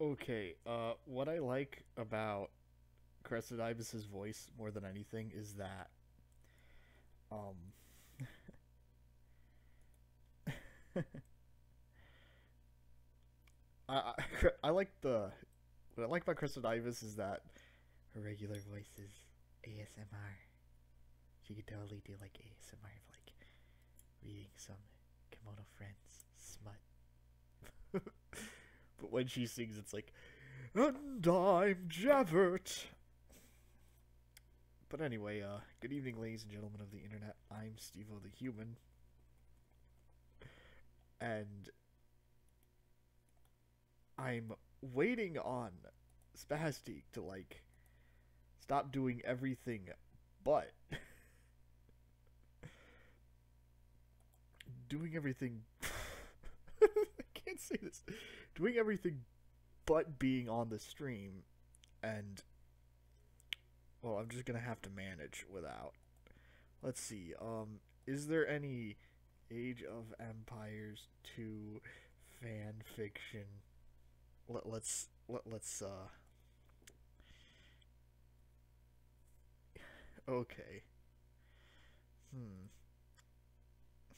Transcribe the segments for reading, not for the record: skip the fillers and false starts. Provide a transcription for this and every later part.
Okay, what I like about Crescent Ibis's voice more than anything is that, um, I like what I like about Crescent Ibis is that her regular voice is ASMR. She could totally do like ASMR of like reading some Kimono Friends smut. But when she sings, it's like, and I'm Javert. But anyway, good evening, ladies and gentlemen of the internet. I'm Stevo the Human, and I'm waiting on Spastic to like stop doing everything but doing everything. I can't say this. Doing everything but being on the stream, and well, I'm just gonna have to manage without. Let's see. Is there any Age of Empires 2 fan fiction? Let's okay. Hmm.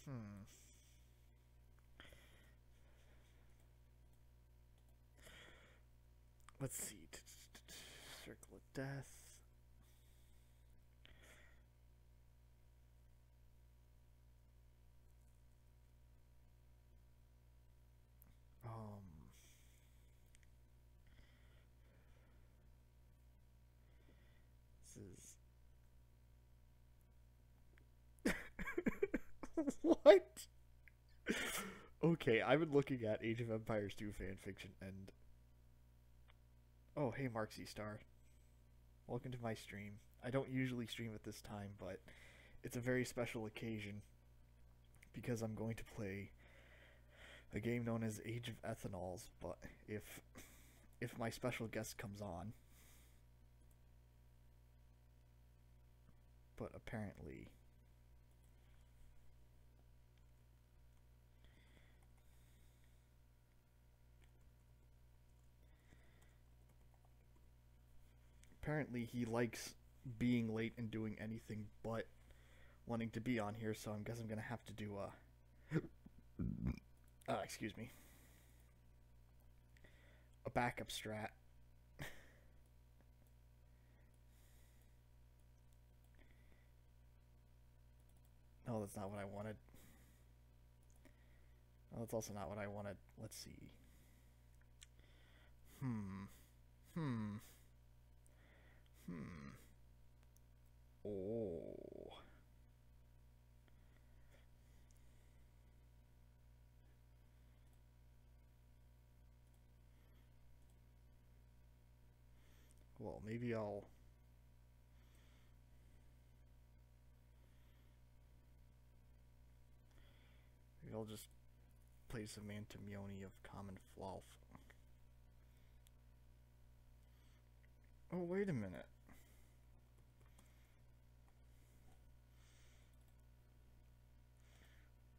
Hmm. Let's see. Circle of Death. Um. This is what? Okay, I've been looking at Age of Empires 2 fanfiction and oh, hey Marksy Star. Welcome to my stream. I don't usually stream at this time, but it's a very special occasion because I'm going to play a game known as Age of Ethanols, but if my special guest comes on, but apparently he likes being late and doing anything but wanting to be on here, so I guess I'm gonna have to do excuse me, a backup strat. No, that's not what I wanted. No, that's also not what I wanted. Let's see. Hmm. Hmm. Hmm. Oh. Well, maybe I'll just play some Antimioni of Common Flalf. Oh, wait a minute.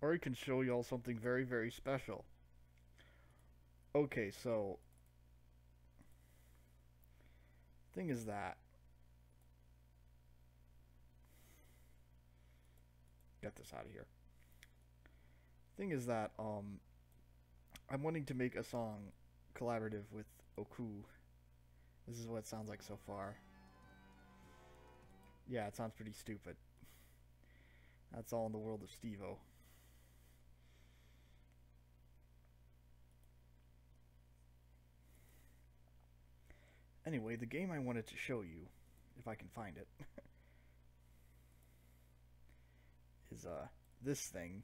Or I can show y'all something very, very special. Okay, so thing is that get this out of here. Thing is that I'm wanting to make a song collaborative with Oku. This is what it sounds like so far. Yeah, it sounds pretty stupid. That's all in the world of Stevo. Anyway, the game I wanted to show you, if I can find it, is this thing.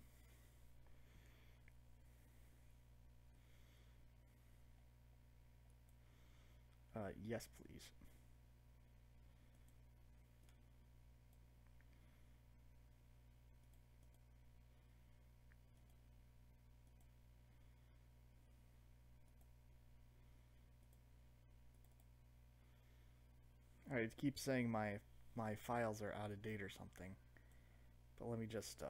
Yes, please. Alright, it keeps saying my files are out of date or something. But let me just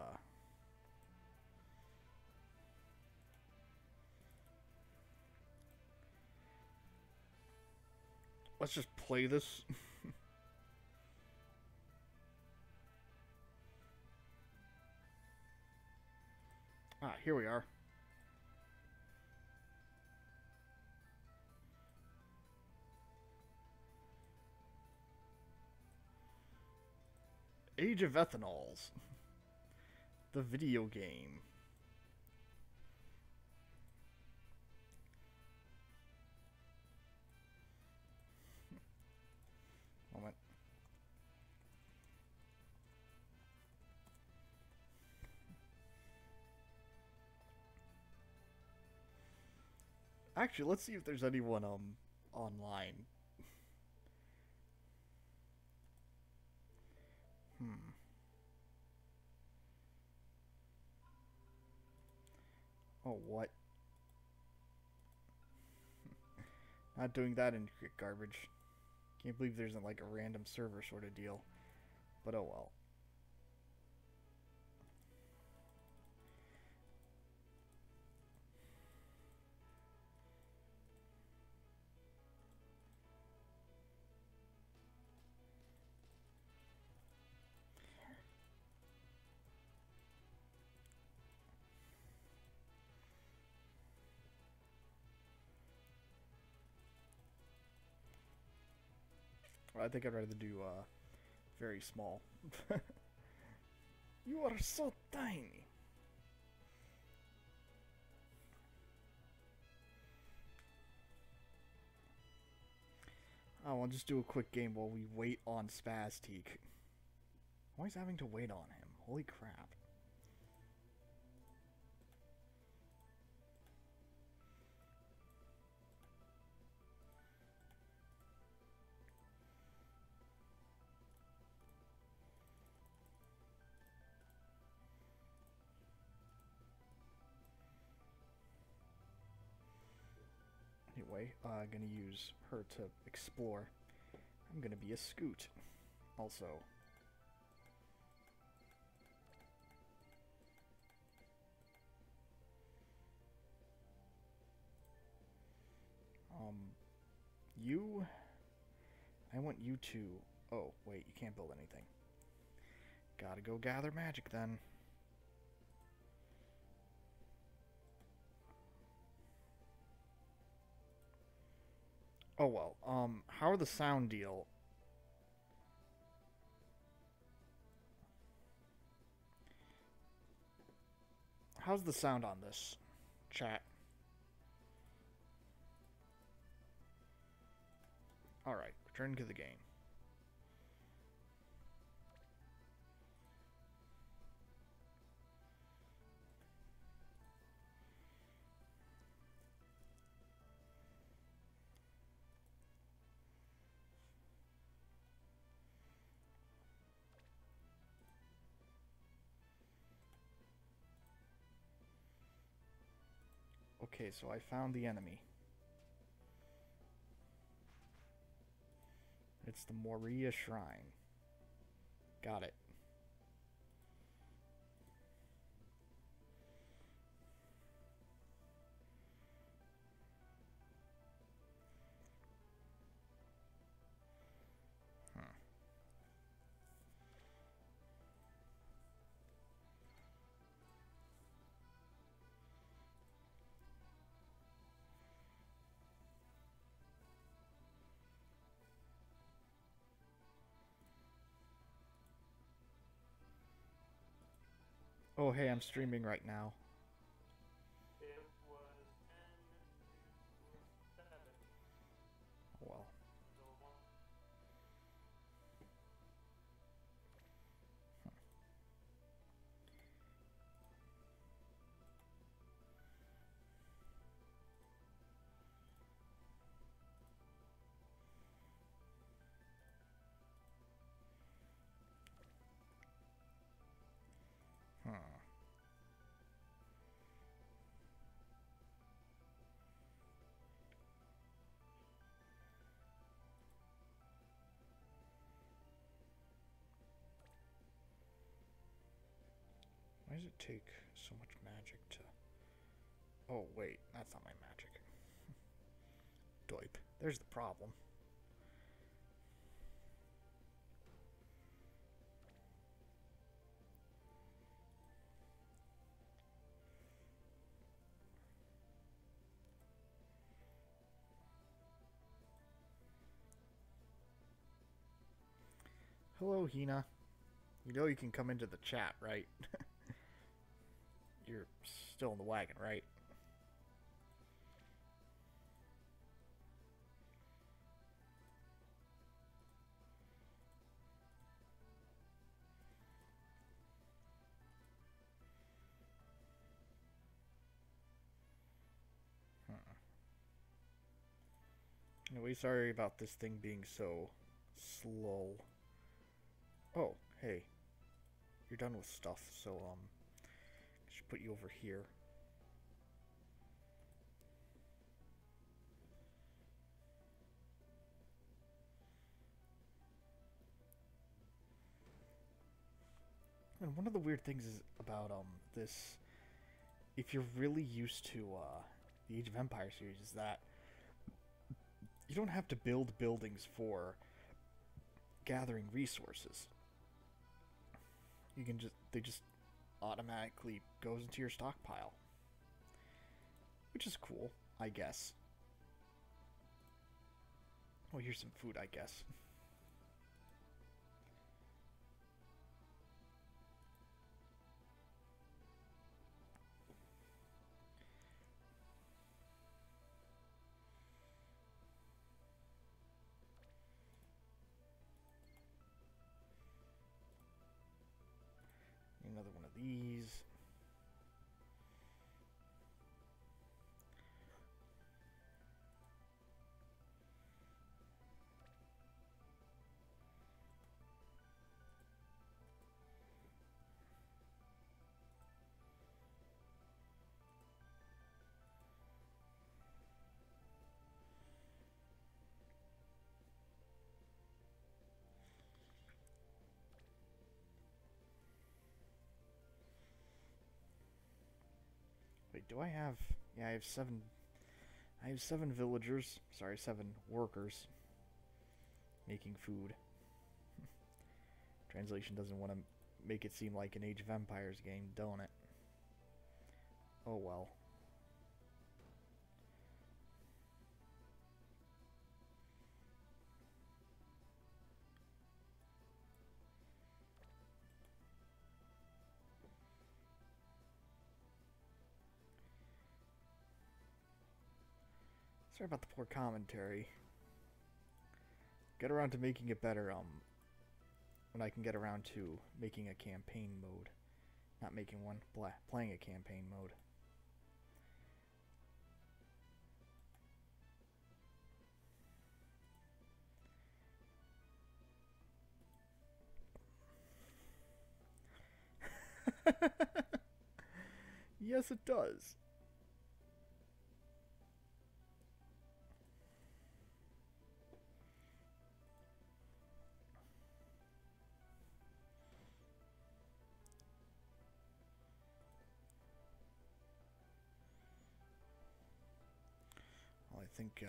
Let's just play this. Ah, here we are. Age of Ethanols. The video game. Moment. Actually, let's see if there's anyone online. Oh, what? Not doing that in garbage. Can't believe there isn't like a random server sort of deal. But oh well. I think I'd rather do very small. You are so tiny. Oh, I'll just do a quick game while we wait on Spastique. Always having to wait on him. Holy crap. Anyway, gonna use her to explore. I'm gonna be a scoot. Also. You? I want you to... Oh, wait, you can't build anything. Gotta go gather magic then. Oh well, how are the sound deal? How's the sound on this, chat? Alright, return to the game. Okay, so I found the enemy. It's the Moria Shrine. Got it. Oh, hey, I'm streaming right now. Well. Why does it take so much magic to... Oh, wait, that's not my magic. Doip. There's the problem. Hello, Hina. You know you can come into the chat, right? You're still in the wagon, right? Anyway, sorry about this thing being so slow. Oh, hey. You're done with stuff, so, I should put you over here. And one of the weird things is about, this, if you're really used to, the Age of Empires series, is that you don't have to build buildings for gathering resources. You can they just automatically goes into your stockpile. Which is cool, I guess. Oh, here's some food, I guess. Another one of these. Wait, do I have... Yeah, I have 7... I have 7 villagers. Sorry, 7 workers. Making food. Translation doesn't want to make it seem like an Age of Empires game, don't it? Oh well. Sorry about the poor commentary. Get around to making it better, when I can get around to making a campaign mode. Not making one, playing a campaign mode. Yes, it does. Well, I think,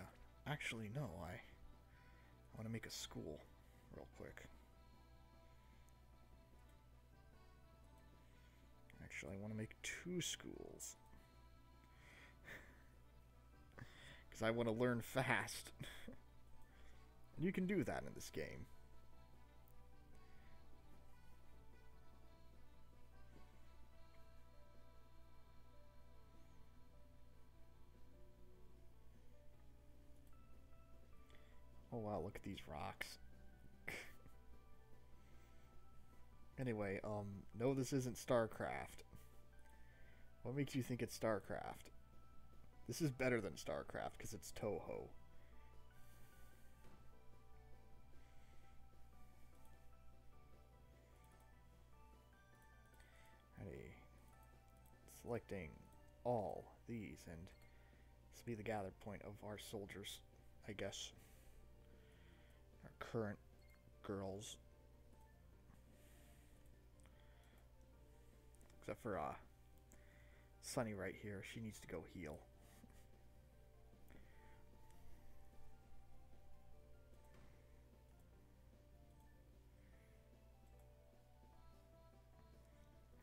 actually, no, I want to make a school real quick. Actually, I want to make 2 schools. Because I want to learn fast. And you can do that in this game. Oh wow, look at these rocks. Anyway, no, this isn't StarCraft. What makes you think it's StarCraft? This is better than StarCraft because it's Toho. Ready. Selecting all these, and this will be the gather point of our soldiers, I guess. Our current girls. Except for, Sunny right here. She needs to go heal.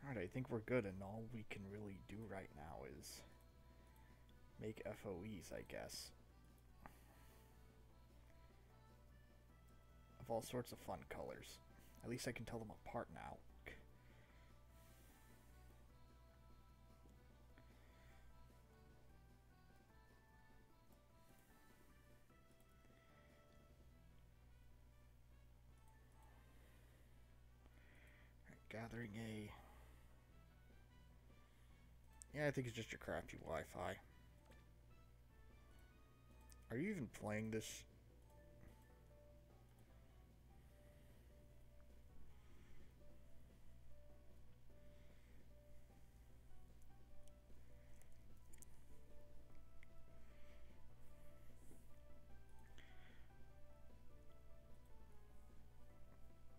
Alright, I think we're good, and all we can really do right now is make FOEs, I guess. Of all sorts of fun colors. At least I can tell them apart now. Gathering a... Yeah, I think it's just your crappy Wi-Fi. Are you even playing this?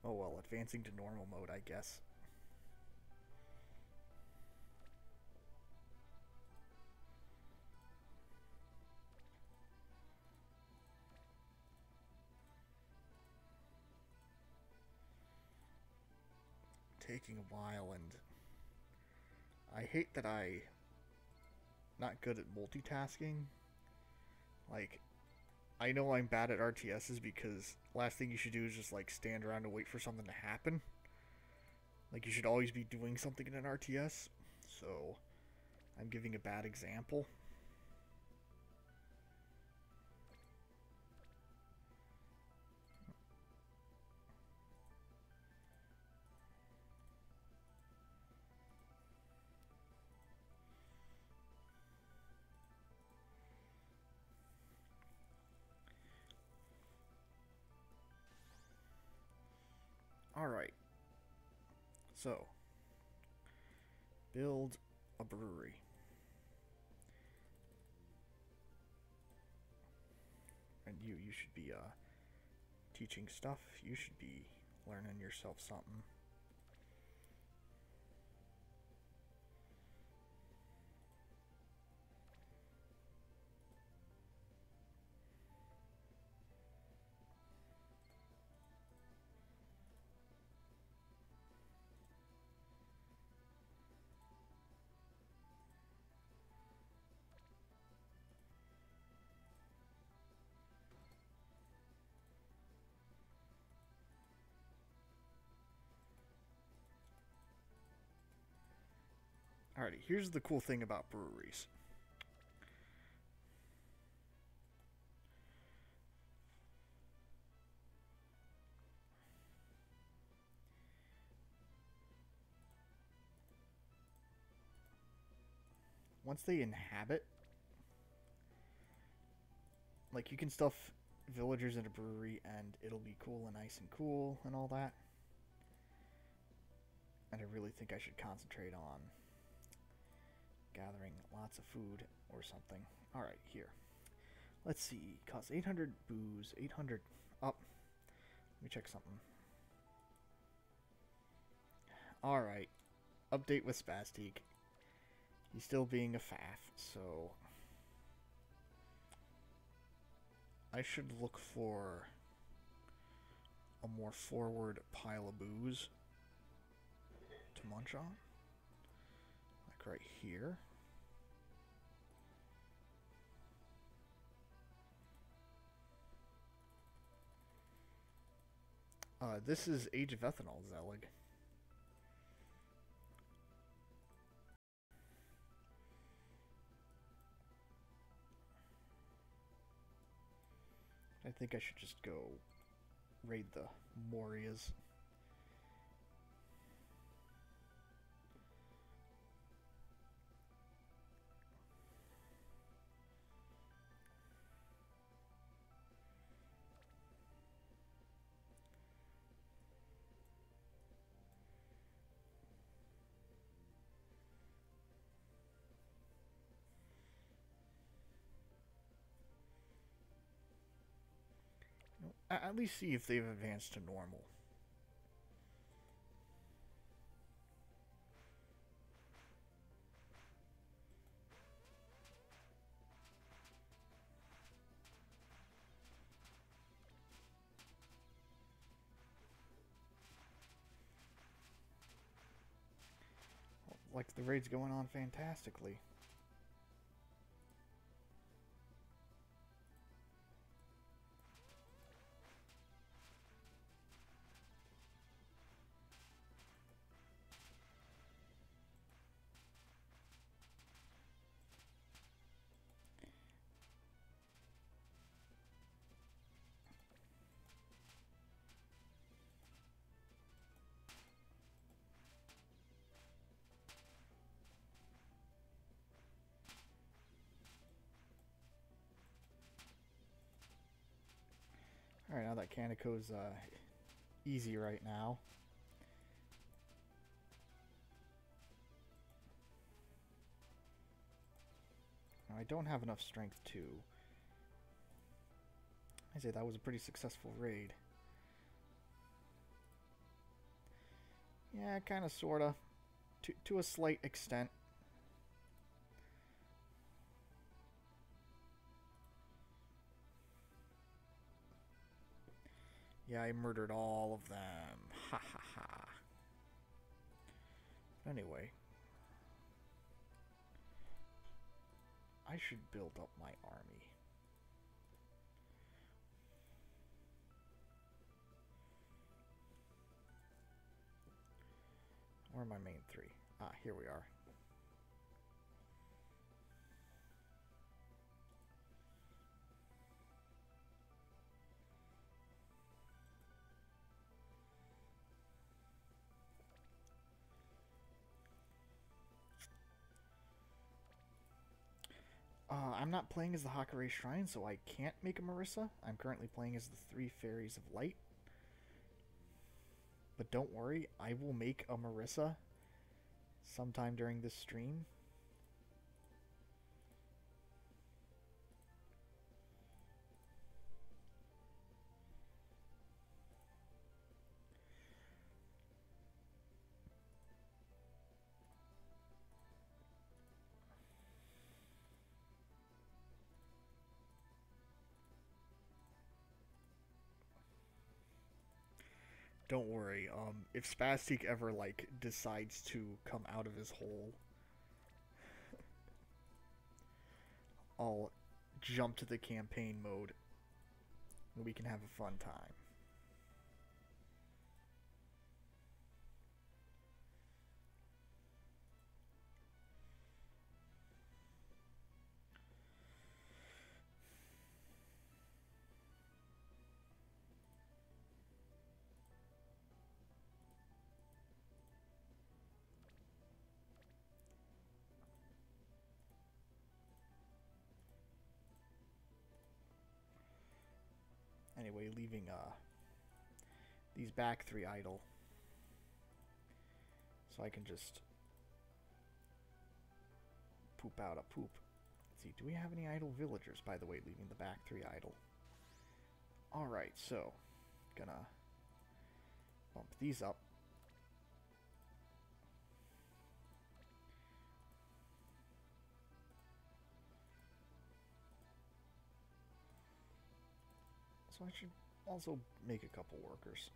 Oh well, advancing to normal mode, I guess. Taking a while, and I hate that I not good at multitasking. Like, I know I'm bad at RTSs because last thing you should do is just like stand around and wait for something to happen. Like, you should always be doing something in an RTS. So, I'm giving a bad example. Alright. So, build a brewery. And you should be teaching stuff. You should be learning yourself something. Alrighty, here's the cool thing about breweries. Once they inhabit, like, you can stuff villagers in a brewery and it'll be cool and nice and cool and all that. And I really think I should concentrate on gathering lots of food or something. Alright, here. Let's see. Costs 800 booze, 800 up. Let me check something. Alright. Update with Spastique. He's still being a faff, so I should look for a more forward pile of booze to munch on. Like right here. This is Age of Ethanol, Zelig. I think I should just go raid the Morias. At least see if they've advanced to normal. Like, the raid's going on fantastically. Alright, now that Kanako's easy right now. Now, I don't have enough strength to... I say that was a pretty successful raid. Yeah, kind of, sort of. To a slight extent. Yeah, I murdered all of them. Ha ha ha. Anyway. I should build up my army. Where are my main three? Ah, here we are. I'm not playing as the Hakare Shrine, so I can't make a Marissa. I'm currently playing as the Three Fairies of Light. But don't worry, I will make a Marissa sometime during this stream. Don't worry, if Spastic ever, like, decides to come out of his hole, I'll jump to the campaign mode and we can have a fun time. Anyway, leaving these back three idle, so I can just poop out a poop. Let's see, do we have any idle villagers, by the way, leaving the back three idle? Alright, so, gonna bump these up. So I should also make a couple workers.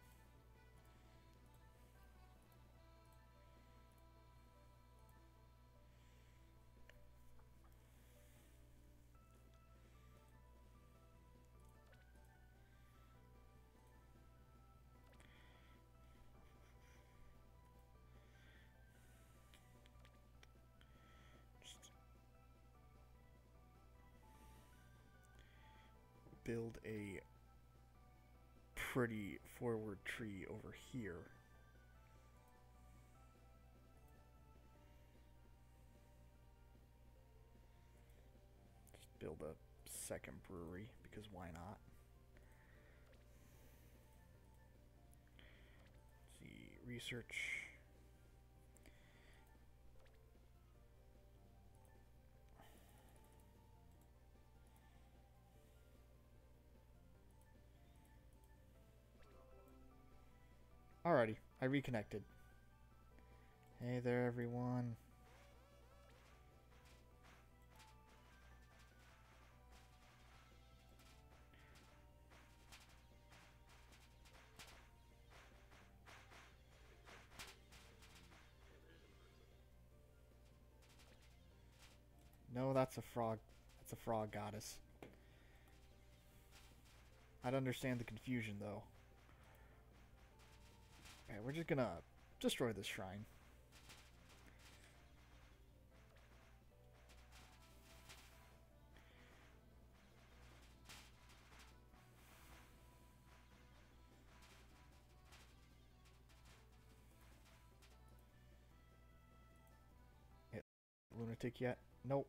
Just build a pretty forward tree over here. Just build a second brewery, because why not? Let's see, research. Alrighty, I reconnected. Hey there, everyone. No, that's a frog. That's a frog goddess. I'd understand the confusion, though. Okay, we're just gonna destroy this shrine. Hit lunatic yet? Nope.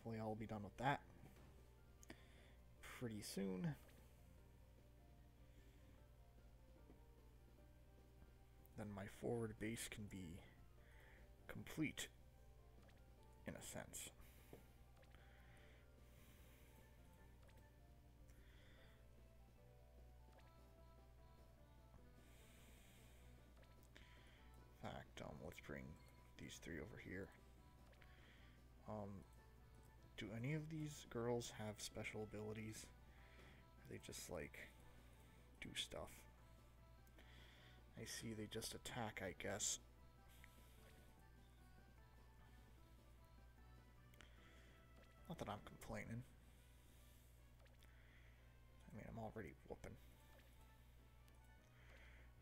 Hopefully I'll be done with that pretty soon. Then my forward base can be complete, in a sense. In fact, let's bring these three over here. Do any of these girls have special abilities? Or they just, like, do stuff? I see they just attack, I guess. Not that I'm complaining. I mean, I'm already whooping.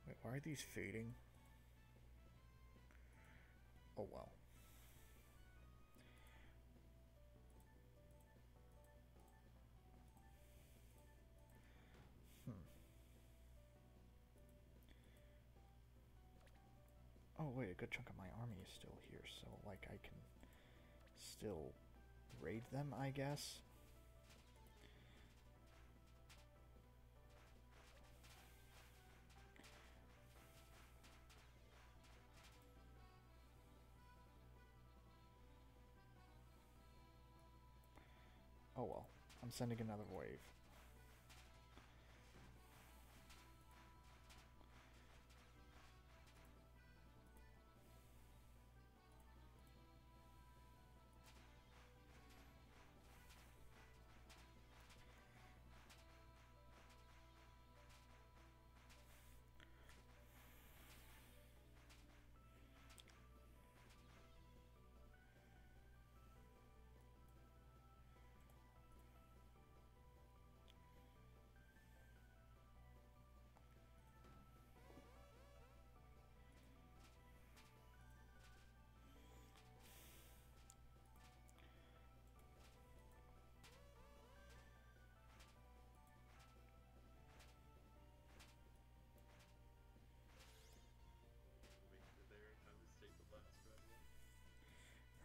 Wait, why are these fading? Oh well. Oh wait, a good chunk of my army is still here, so like I can still raid them, I guess. Oh well, I'm sending another wave.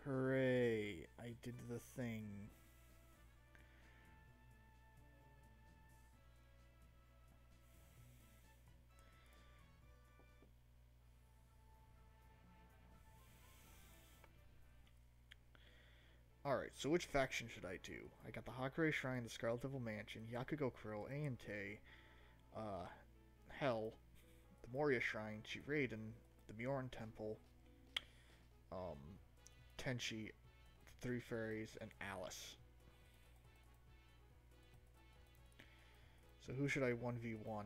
Hooray! I did the thing. Alright, so which faction should I do? I got the Hakurei Shrine, the Scarlet Devil Mansion, Yakugo Crow, Aentei, Hell, the Moria Shrine, Chiraiden, the Mioran Temple, Tenchi, Three Fairies, and Alice. So who should I 1v1?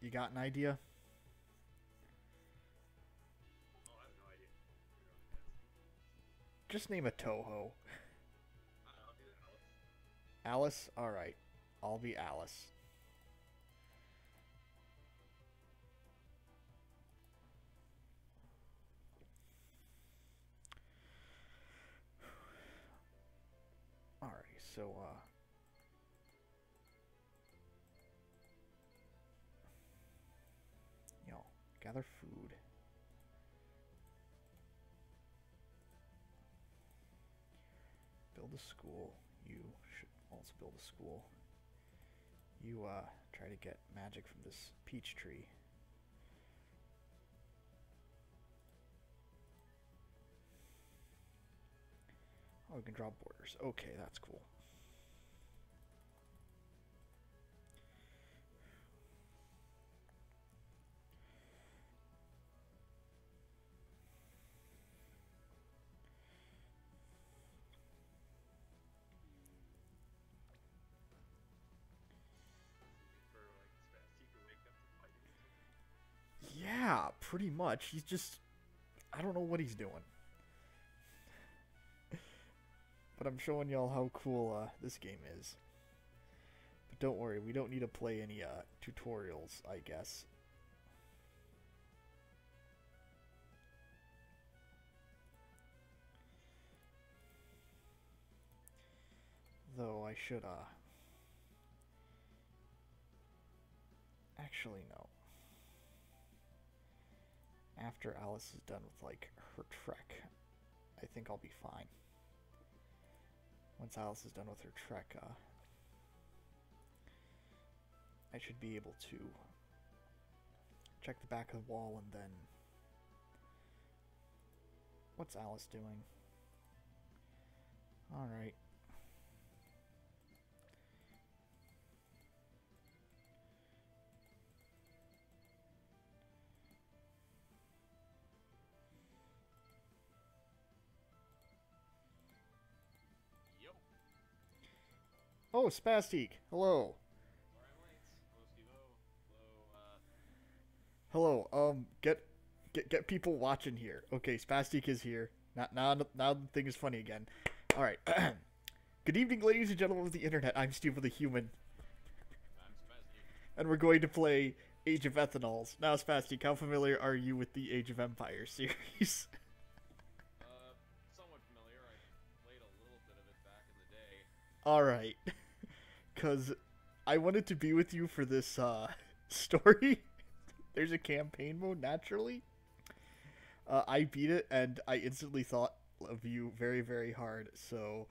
You got an idea? Oh, I have no idea. Just name a Toho. I'll do Alice. Alice? Alright. I'll be Alice. Alrighty, so, gather food. Build a school. You should also build a school. You, try to get magic from this peach tree. Oh, we can draw borders. Okay, that's cool. Yeah, pretty much. He's just... I don't know what he's doing. But I'm showing y'all how cool this game is. But don't worry, we don't need to play any tutorials, I guess. Though I should, actually, no. after Alice is done with, like, her trek, I think I'll be fine. Once Alice is done with her trek, I should be able to check the back of the wall and then... What's Alice doing? Alright. Yo. Oh, Spastic! Hello! Alright, Lates. Hello, Steve-O. Hello, Get people watching here. Okay, Spastic is here. Now the thing is funny again. Alright. Good evening, ladies and gentlemen of the internet. I'm Steve the Human. I'm Spastic. And we're going to play Age of Ethanols. Now, Spastic, how familiar are you with the Age of Empires series? Somewhat familiar. I played a little bit of it back in the day. Alright. Because I wanted to be with you for this story. There's a campaign mode, naturally. I beat it, and I instantly thought of you very, very hard. So,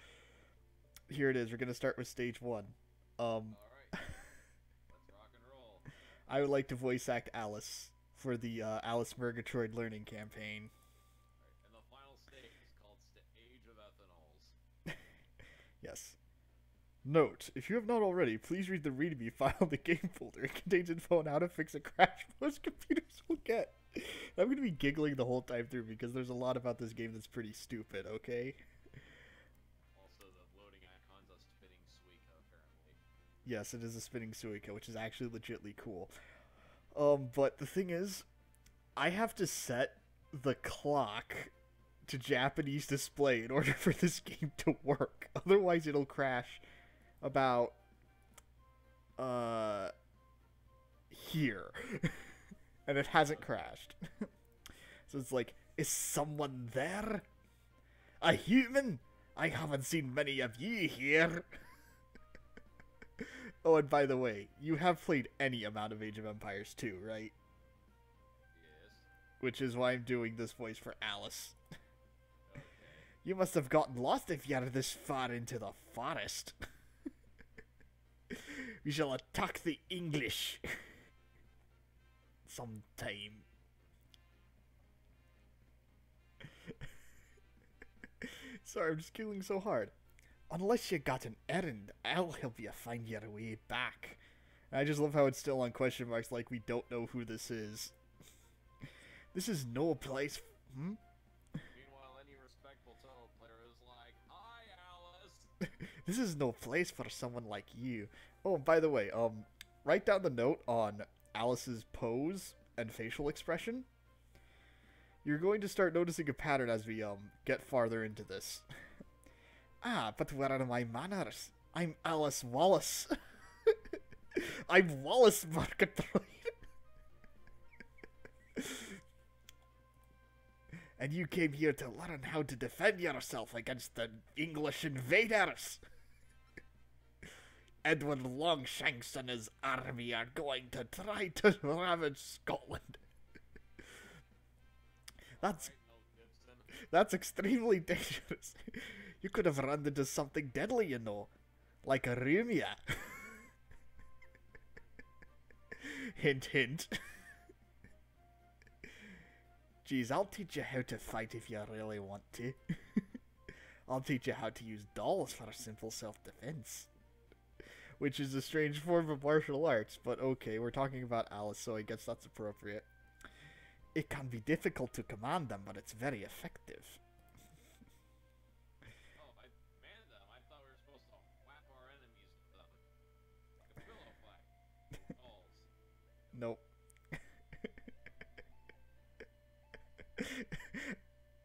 here it is. We're going to start with stage 1. Alright. Let's rock and roll. I would like to voice act Alice for the Alice Murgatroyd learning campaign. Alright, and the final stage is called Age of Ethanols. Yes. Note, if you have not already, please read the README file in the game folder. It contains info on how to fix a crash most computers will get. I'm going to be giggling the whole time through because there's a lot about this game that's pretty stupid, okay? Also, the loading icon's a spinning Suica, apparently. Yes, it is a spinning Suica, which is actually legitly cool. But the thing is, I have to set the clock to Japanese display in order for this game to work. Otherwise, it'll crash about, here. And it hasn't crashed. So it's like, is someone there? A human? I haven't seen many of you here. Oh, and by the way, you have played any amount of Age of Empires 2, right? Yes. Which is why I'm doing this voice for Alice. Okay. You must have gotten lost if you're this far into the forest. We shall attack the English. Sometime. Sorry, I'm just giggling so hard. Unless you got an errand, I'll help you find your way back. And I just love how it's still on question marks, like we don't know who this is. This is no place. Meanwhile, any respectful Toho player is like, "Hi, Alice." This is no place for someone like you. Oh, by the way, write down the note on Alice's pose and facial expression. You're going to start noticing a pattern as we get farther into this. Ah, but where are my manners? I'm Alice Wallace. I'm Wallace Murgatroyd. And you came here to learn how to defend yourself against the English invaders. Edward Longshanks and his army are going to try to ravage Scotland. That's extremely dangerous. You could have run into something deadly, you know. Like a Rumia. Hint, hint. Geez, I'll teach you how to fight if you really want to. I'll teach you how to use dolls for simple self-defense. Which is a strange form of martial arts, but okay, we're talking about Alice, so I guess that's appropriate. It can be difficult to command them, but it's very effective. Oh, I manned them. I thought we were supposed to whap our enemies with them. Like a pillow fight. Balls. Nope.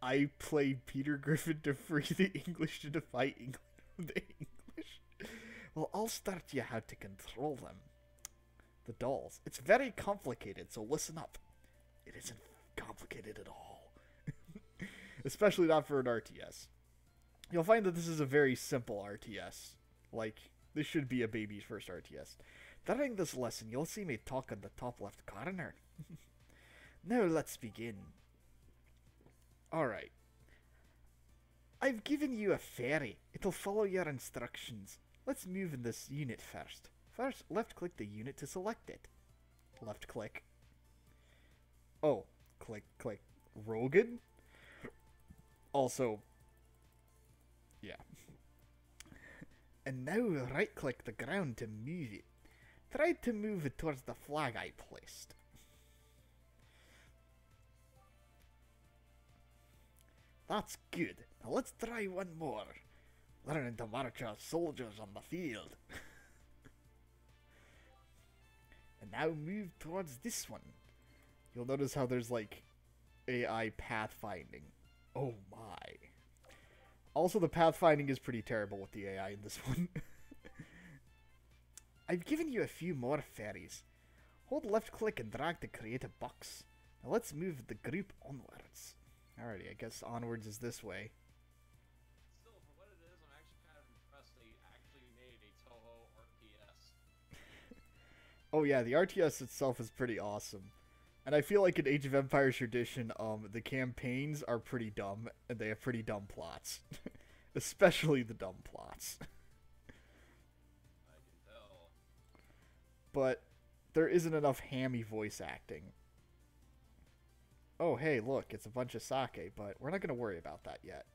I played Peter Griffin to free the English to defy England from the English. Well, I'll start you how to control them. The dolls. It's very complicated, so listen up. It isn't complicated at all. Especially not for an RTS. You'll find that this is a very simple RTS. Like, this should be a baby's first RTS. During this lesson, you'll see me talk in the top left corner. Now let's begin. Alright. I've given you a ferry. It'll follow your instructions. Let's move in this unit first. First, left click the unit to select it. Left click. Oh, click. Rogan? Also, yeah. And now right click the ground to move it. Try to move it towards the flag I placed. That's good. Now let's try one more. Learning to march our soldiers on the field. And now move towards this one. You'll notice how there's like AI pathfinding. Oh my. Also, the pathfinding is pretty terrible with the AI in this one. I've given you a few more ferries. Hold left click and drag to create a box. Now let's move the group onwards. Alrighty, I guess onwards is this way. Still, for what it is, I'm actually kind of impressed they actually made a Toho RTS. Oh yeah, the RTS itself is pretty awesome. And I feel like in Age of Empires tradition, the campaigns are pretty dumb, and they have pretty dumb plots. Especially the dumb plots. I can tell. But there isn't enough hammy voice acting. Oh hey, look, it's a bunch of sake, but we're not going to worry about that yet.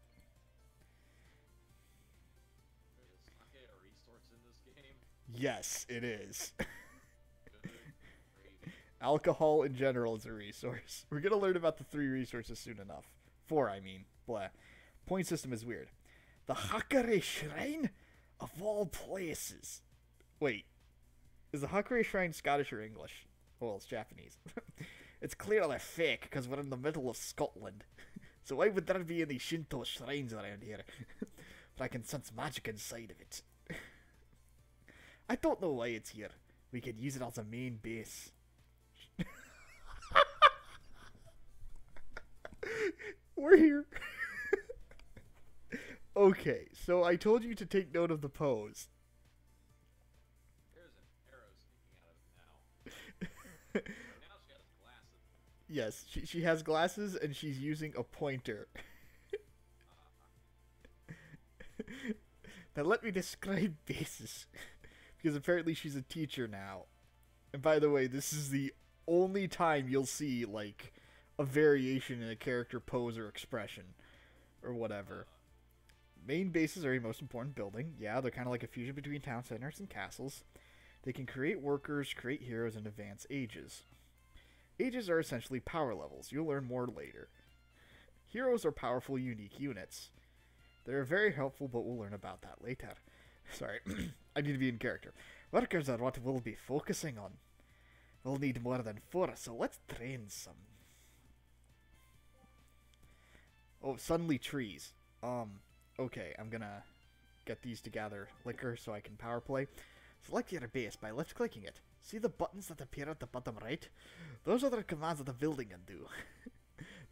Is sake a resource in this game? Yes, it is. Good gravy. Alcohol in general is a resource. We're going to learn about the 3 resources soon enough. 4, I mean. Blah. Point system is weird. The Hakare Shrine? Of all places. Wait. Is the Hakare Shrine Scottish or English? Well, it's Japanese. It's clearly fake, because we're in the middle of Scotland. So why would there be any Shinto shrines around here? But I can sense magic inside of it. I don't know why it's here. We could use it as a main base. We're here. Okay, so I told you to take note of the pose. There's an arrow sticking out of it now. Now she has glasses. Yes, she has glasses and she's using a pointer. Now let me describe bases. Because apparently she's a teacher now. And by the way, this is the only time you'll see, like, a variation in a character pose or expression. Or whatever. Main bases are your most important building. Yeah, they're kind of like a fusion between town centers and castles. They can create workers, create heroes, and advance ages. Ages are essentially power levels. You'll learn more later. Heroes are powerful, unique units. They're very helpful, but we'll learn about that later. Sorry, I need to be in character. Workers are what we'll be focusing on. We'll need more than 4, so let's train some. Oh, suddenly trees. Okay, I'm gonna get these to gather liquor so I can power play. Select your base by left-clicking it. See the buttons that appear at the bottom right? Those are the commands that the building can do.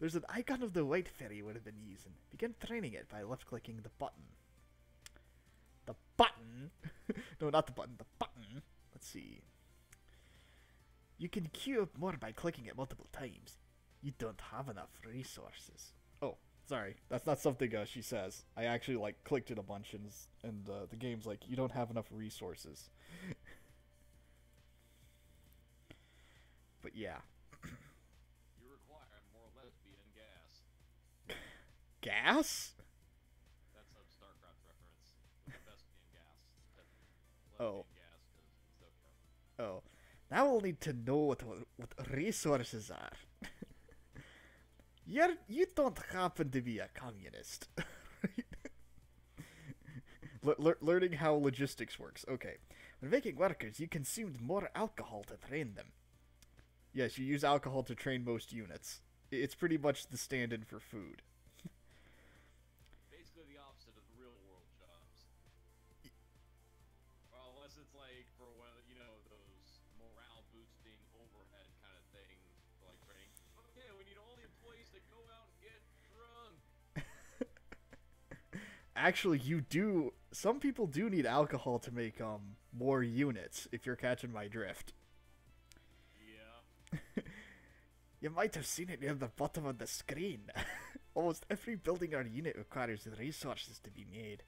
There's an icon of the white ferry you would have been using. Begin training it by left-clicking the button. The button? No, not the button, the button. Let's see. You can queue up more by clicking it multiple times. You don't have enough resources. Oh, sorry. That's not something she says. I actually, like, clicked it a bunch and the game's like, you don't have enough resources. But yeah. You require more lesbian gas. Gas? That's a StarCraft reference. Lesbian gas. Oh. Lesbian gas is Gensokyo. Oh. Now we'll need to know what resources are. You don't happen to be a communist. Learning how logistics works. Okay. When making workers, you consumed more alcohol to train them. Yes, you use alcohol to train most units. It's pretty much the stand-in for food. Basically the opposite of real world jobs. Well, unless it's like for one of the, you know, those morale boosting overhead kind of things, like training. Okay, we need all the employees to go out and get drunk. Actually, you do. Some people do need alcohol to make more units. If you're catching my drift. Yeah. You might have seen it near the bottom of the screen. Almost every building or unit requires resources to be made.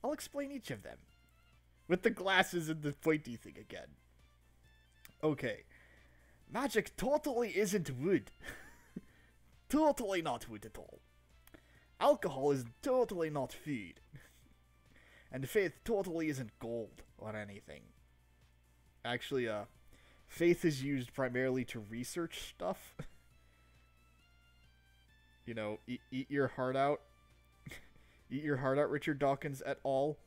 I'll explain each of them. With the glasses and the pointy thing again. Okay. Magic totally isn't wood. Totally not wood at all. Alcohol is totally not food. And faith totally isn't gold or anything. Actually, faith is used primarily to research stuff. You know, eat your heart out. Eat your heart out, Richard Dawkins et al.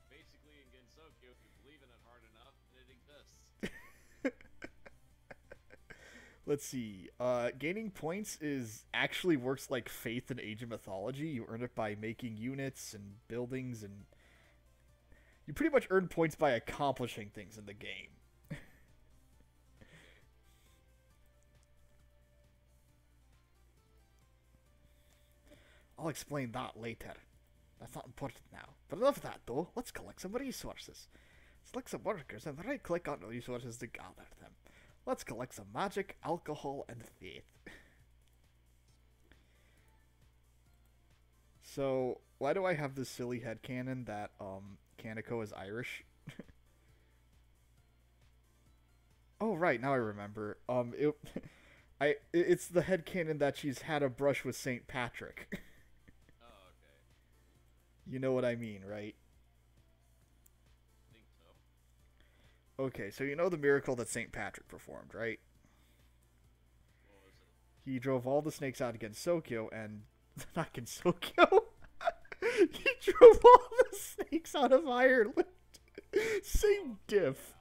Basically, in Gensokyo, if you believe in it hard enough, it exists. Let's see. Gaining points actually works like faith in Age of Mythology. You earn it by making units and buildings, and you pretty much earn points by accomplishing things in the game. I'll explain that later. That's not important now. But enough of that, though. Let's collect some resources. Select some workers and right-click on resources to gather them. Let's collect some magic, alcohol, and faith. So, why do I have this silly headcanon that, Kaneko is Irish? Oh, right, now I remember. It's the headcanon that she's had a brush with St. Patrick. Oh, okay. You know what I mean, right? I think so. Okay, so you know the miracle that St. Patrick performed, right? What was it? He drove all the snakes out against Gensokyo and... Not Gensokyo! He drove all the snakes out of Ireland! Same diff.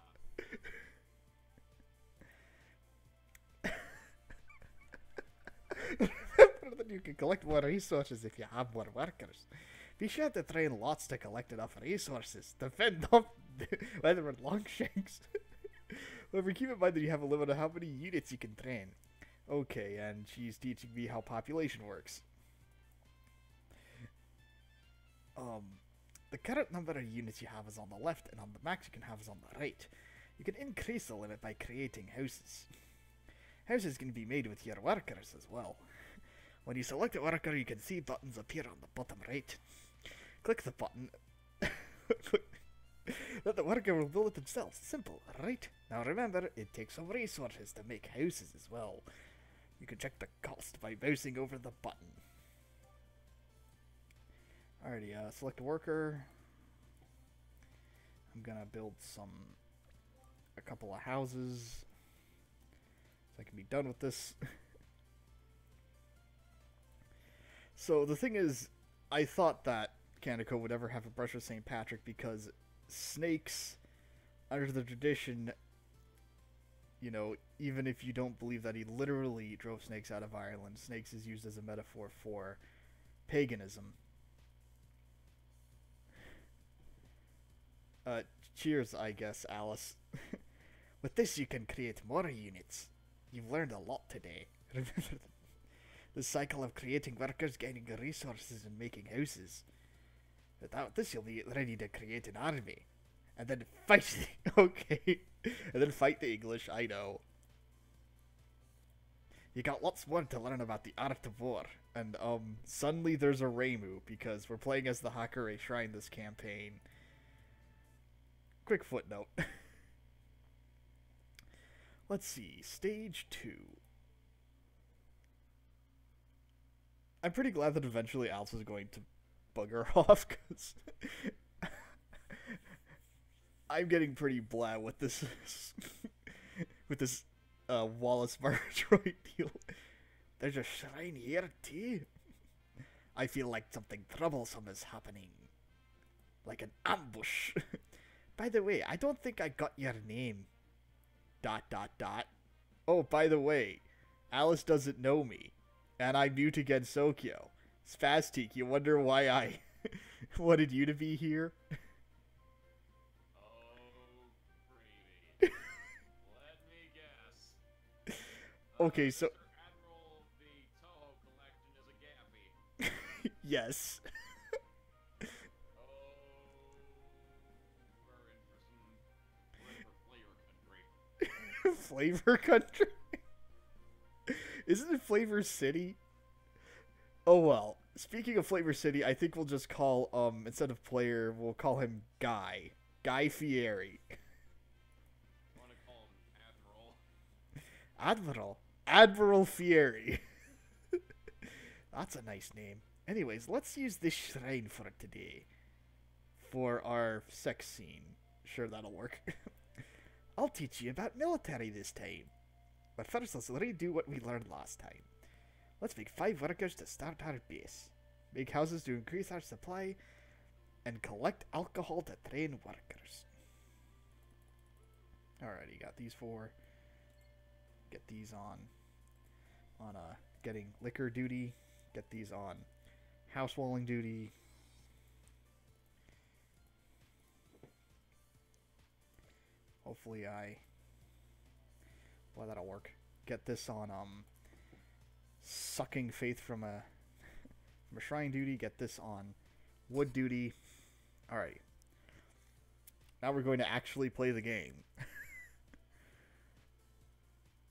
Remember that you can collect more resources if you have more workers. Be sure to train lots to collect enough resources to fend off weather and Longshanks. However, keep in mind that you have a limit on how many units you can train. Okay, and she's teaching me how population works. The current number of units you have is on the left, and on the max you can have is on the right. You can increase the limit by creating houses. Houses can be made with your workers as well. When you select a worker, you can see buttons appear on the bottom right. Click the button. Then the worker will build it themselves. Simple, right? Now remember, it takes some resources to make houses as well. You can check the cost by mousing over the button. Alrighty, select a worker. I'm gonna build a couple of houses, so I can be done with this. So the thing is, I thought that Kaneko would ever have a brush with St. Patrick because snakes, under the tradition, you know, even if you don't believe that he literally drove snakes out of Ireland, snakes is used as a metaphor for paganism. Cheers, I guess, Alice. With this, you can create more units. You've learned a lot today. Remember the cycle of creating workers, gaining resources, and making houses. Without this, you'll be ready to create an army. And then fight okay. And then fight the English, I know. You got lots more to learn about the art of war. And, suddenly there's a Reimu, because we're playing as the Hakure Shrine this campaign. Quick footnote. Let's see. Stage 2. I'm pretty glad that eventually Alice was going to bug her off, because I'm getting pretty blah with this with this Wallace Marjorie deal. There's a shrine here too. I feel like something troublesome is happening. Like an ambush. By the way, I don't think I got your name. ... Oh, by the way, Alice doesn't know me. And I'm new to Gensokyo. Spastic, you wonder why I wanted you to be here? Oh, gravy. Let me guess. Okay, so... Admiral, the Toho collection is a gappy. Yes. We're in for flavor country. Flavor country? Isn't it Flavor City? Oh well. Speaking of Flavor City, I think we'll just call instead of player, we'll call him Guy. Guy Fieri. I want to call him Admiral. Admiral. Admiral Fieri. That's a nice name. Anyways, let's use this shrine for today. For our sex scene. Sure, that'll work. I'll teach you about military this time. But first, let's redo what we learned last time. Let's make 5 workers to start our base. Make houses to increase our supply. And collect alcohol to train workers. Alrighty, got these 4. Get these on getting liquor duty. Get these on house walling duty. Hopefully well, that'll work. Get this on sucking faith from a shrine duty. Get this on wood duty. Alright. Now we're going to actually play the game.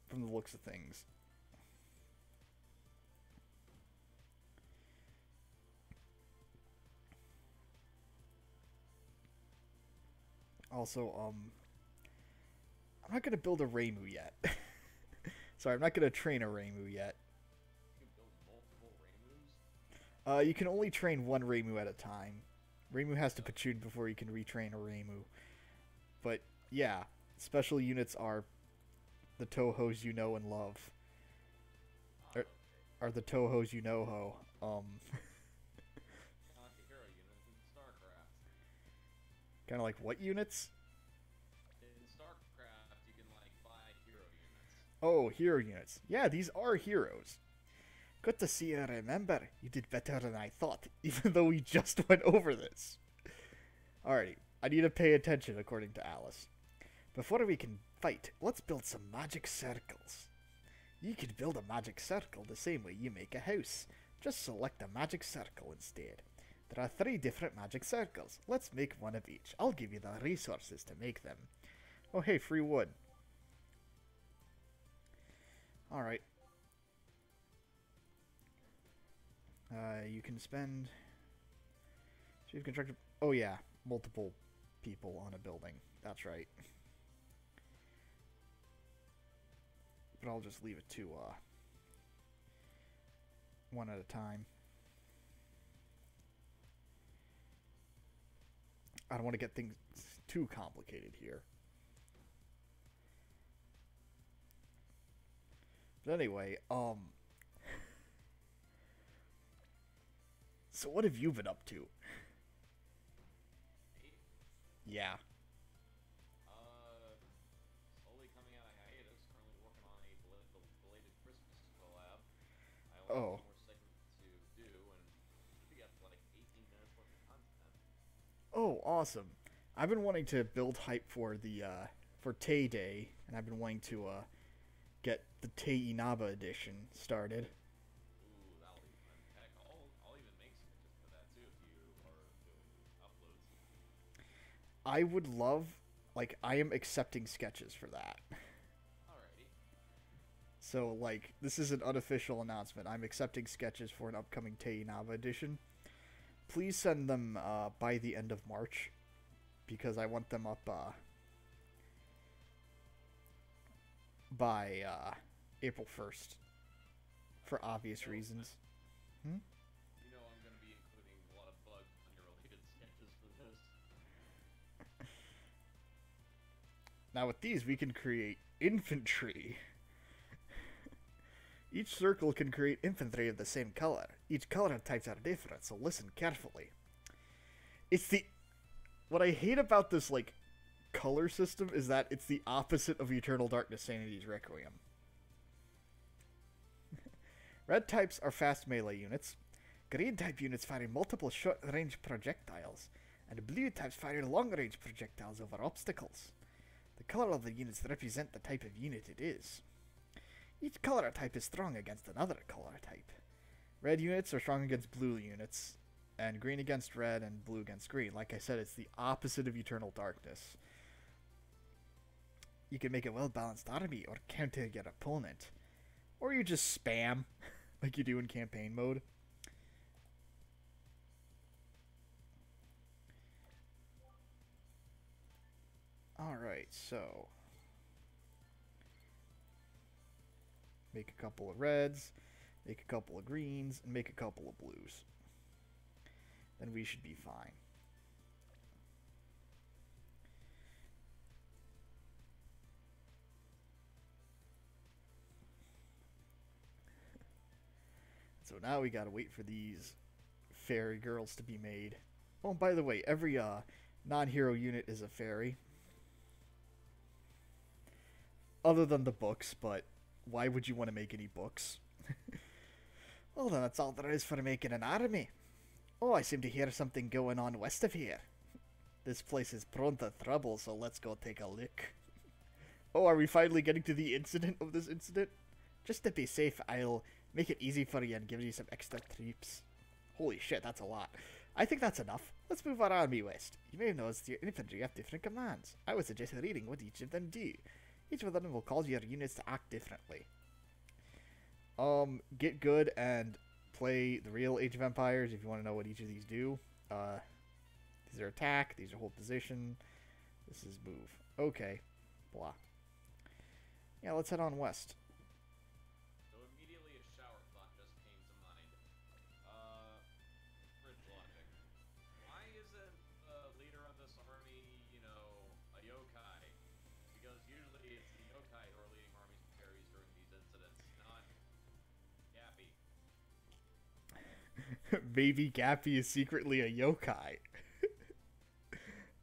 From the looks of things. Also, I'm not going to build a Reimu yet. Sorry, I'm not going to train a Reimu yet. You can build multiple Reimus? You can only train one Reimu at a time. Reimu has to Pachun before you can retrain a Reimu. But, yeah, special units are the Tohos you know and love. Are the Tohos you know ho. Like the hero units in StarCraft. Kind of like what units? In StarCraft, you can, like, buy hero units. Oh, hero units. Yeah, these are heroes. Good to see you remember. You did better than I thought, even though we just went over this. Alrighty, I need to pay attention according to Alice. Before we can fight, let's build some magic circles. You could build a magic circle the same way you make a house. Just select a magic circle instead. There are 3 different magic circles. Let's make one of each. I'll give you the resources to make them. Oh hey, free wood. Alright. You can spend... Chief Constructor... Oh yeah, multiple people on a building. That's right. But I'll just leave it to, one at a time. I don't want to get things too complicated here. But anyway, so what have you been up to? Yeah. Slowly coming out of hiatus, currently working on a belated Christmas collab. I Oh. only have 2 more segments to do, and should be up to like 18 minutes worth of content. Oh, awesome. I've been wanting to build hype for the, for Tay Day, and I've been wanting to, get the Tay Inaba edition started. Ooh, that'll be fun. Heck, I'll even make sketches for that too if you are doing uploads. I would love, like, I am accepting sketches for that. Alrighty. So, like, this is an unofficial announcement. I'm accepting sketches for an upcoming Tay Inaba edition. Please send them by the end of March, because I want them up by April 1st, for obvious reasons. Hmm? You know I'm going to be including a lot of bug unrelated sketches for this. Now with these, we can create infantry. Each circle can create infantry of the same color. Each color types are different, so listen carefully. It's the... What I hate about this, like, color system is that it's the opposite of Eternal Darkness Sanity's Requiem. Red types are fast melee units. Green type units fire multiple short-range projectiles. And blue types fire long-range projectiles over obstacles. The color of the units represent the type of unit it is. Each color type is strong against another color type. Red units are strong against blue units, and green against red, and blue against green. Like I said, it's the opposite of Eternal Darkness. You can make a well-balanced army or counter your opponent. Or you just spam, like you do in campaign mode. Alright, so... make a couple of reds, make a couple of greens, and make a couple of blues. Then we should be fine. So now we gotta wait for these fairy girls to be made. Oh, and by the way, every non-hero unit is a fairy. Other than the books, but why would you want to make any books? Well, then that's all there is for making an army. Oh, I seem to hear something going on west of here. This place is prone to trouble, so let's go take a look. Oh, are we finally getting to the incident of this incident? Just to be safe, I'll make it easy for you and give you some extra troops. Holy shit, that's a lot. I think that's enough. Let's move our army west. You may have noticed your infantry have different commands. I would suggest reading what each of them do. Each of them will cause your units to act differently. Get good and play the real Age of Empires if you want to know what each of these do. These are attack, these are hold position, this is move. Okay, blah. Yeah, let's head on west. So immediately a shower thought just came to mind. Bridge logic. Why isn't the leader of this army, you know, a yokai? Because usually it's the yokai who are leading armies and fairies during these incidents, not Gappy. Maybe Gappy is secretly a yokai.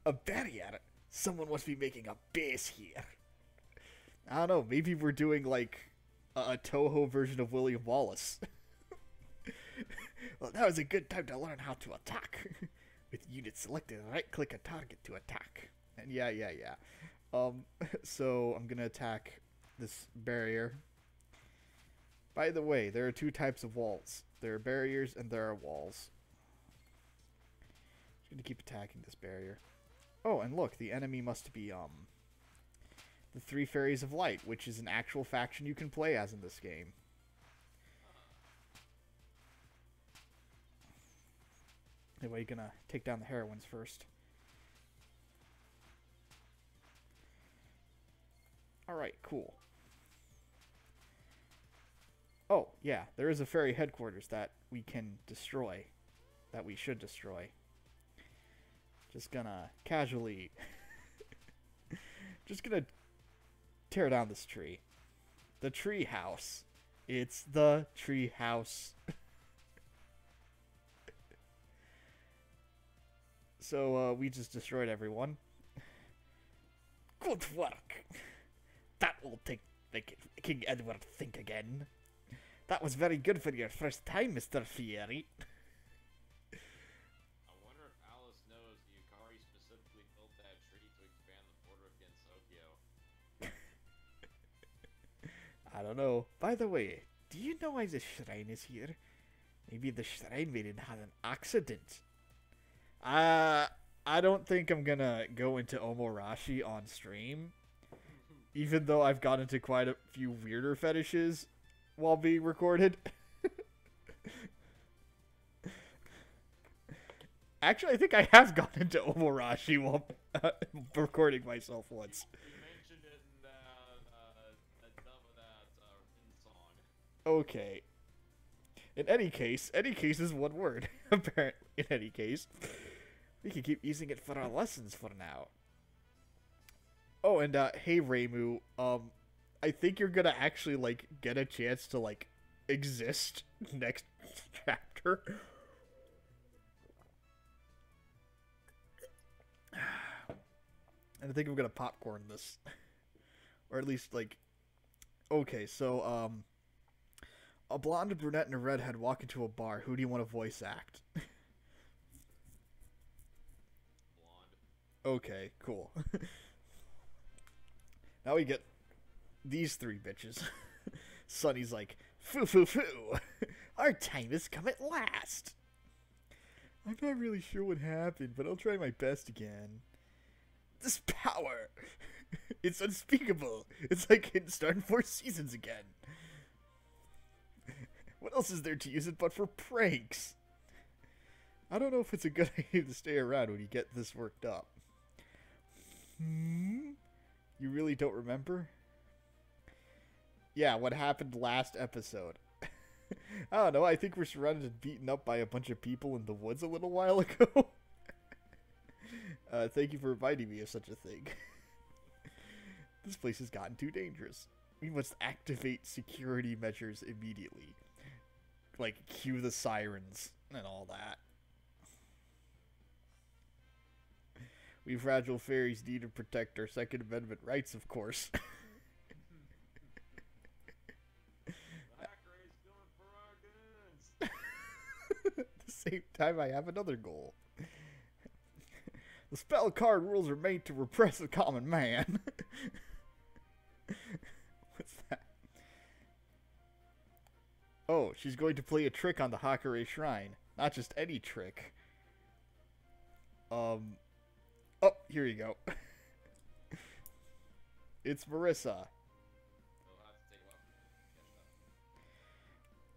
A barrier. Someone must be making a base here. I don't know, maybe we're doing like a Toho version of William Wallace. Well, now is a good time to learn how to attack. With units selected, right-click a target to attack. And yeah. So I'm gonna attack this barrier. By the way, there are two types of walls. There are barriers and there are walls. Just gonna keep attacking this barrier. Oh, and look, the enemy must be the Three Fairies of Light, which is an actual faction you can play as in this game. Anyway, you're gonna take down the heroines first. Alright, cool. Oh, yeah, there is a fairy headquarters that we can destroy. That we should destroy. Just gonna casually... just gonna tear down this tree. The tree house. It's the tree house. So, we just destroyed everyone. Good work. That will make King Edward think again. That was very good for your first time, Mr. Fieri. I wonder if Alice knows the Yukari specifically built that tree to expand the border of Gensokyo. I don't know. By the way, do you know why the shrine is here? Maybe the shrine maiden had an accident. I don't think I'm gonna go into Omorashi on stream. Even though I've got into quite a few weirder fetishes while being recorded. Actually, I think I have gone into Omorashi while recording myself once. You mentioned it in that song. Okay. In any case is one word. Apparently, in any case. We can keep using it for our lessons for now. Oh, and hey Reimu, I think you're gonna actually like get a chance to like exist next chapter. And I think I'm gonna popcorn this. Or at least like okay, so a blonde, a brunette, and a redhead walk into a bar. Who do you want to voice act? Blonde. Okay, cool. Now we get these three bitches. Sunny's like, foo foo foo. Our time has come at last. I'm not really sure what happened, but I'll try my best again. This power. It's unspeakable. It's like in starting 4 seasons again. What else is there to use it but for pranks? I don't know if it's a good idea to stay around when you get this worked up. You really don't remember? Yeah, what happened last episode. I don't know, I think we're surrounded and beaten up by a bunch of people in the woods a little while ago. Thank you for reminding me of such a thing. This place has gotten too dangerous. We must activate security measures immediately. Like, cue the sirens and all that. We fragile fairies need to protect our Second Amendment rights, of course. At the same time, I have another goal. The spell card rules are made to repress the common man. What's that? Oh, she's going to play a trick on the Hakare Shrine. Not just any trick. Oh, here you go. It's Marissa.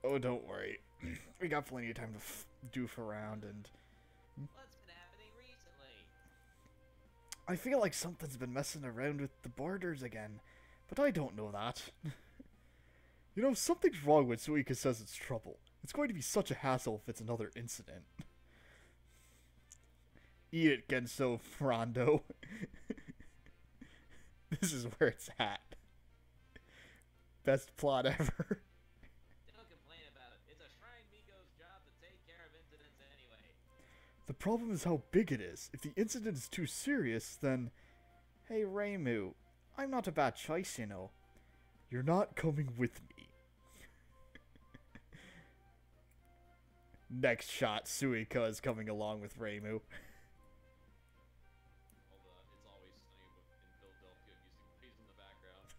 Oh, don't worry. We got plenty of time to doof around and... What's been happening recently? I feel like something's been messing around with the borders again, but I don't know that. You know, something's wrong when Suika says it's trouble. It's going to be such a hassle if it's another incident. Eat it, Genso Rondo. This is where it's at. Best plot ever. Don't complain about it. It's a Shrine Miko's job to take care of incidents anyway. The problem is how big it is. If the incident is too serious, then... Hey, Reimu, I'm not a bad choice, you know. You're not coming with me. Next shot, Suika is coming along with Reimu. It's always sunny in Philadelphia music plays in the background.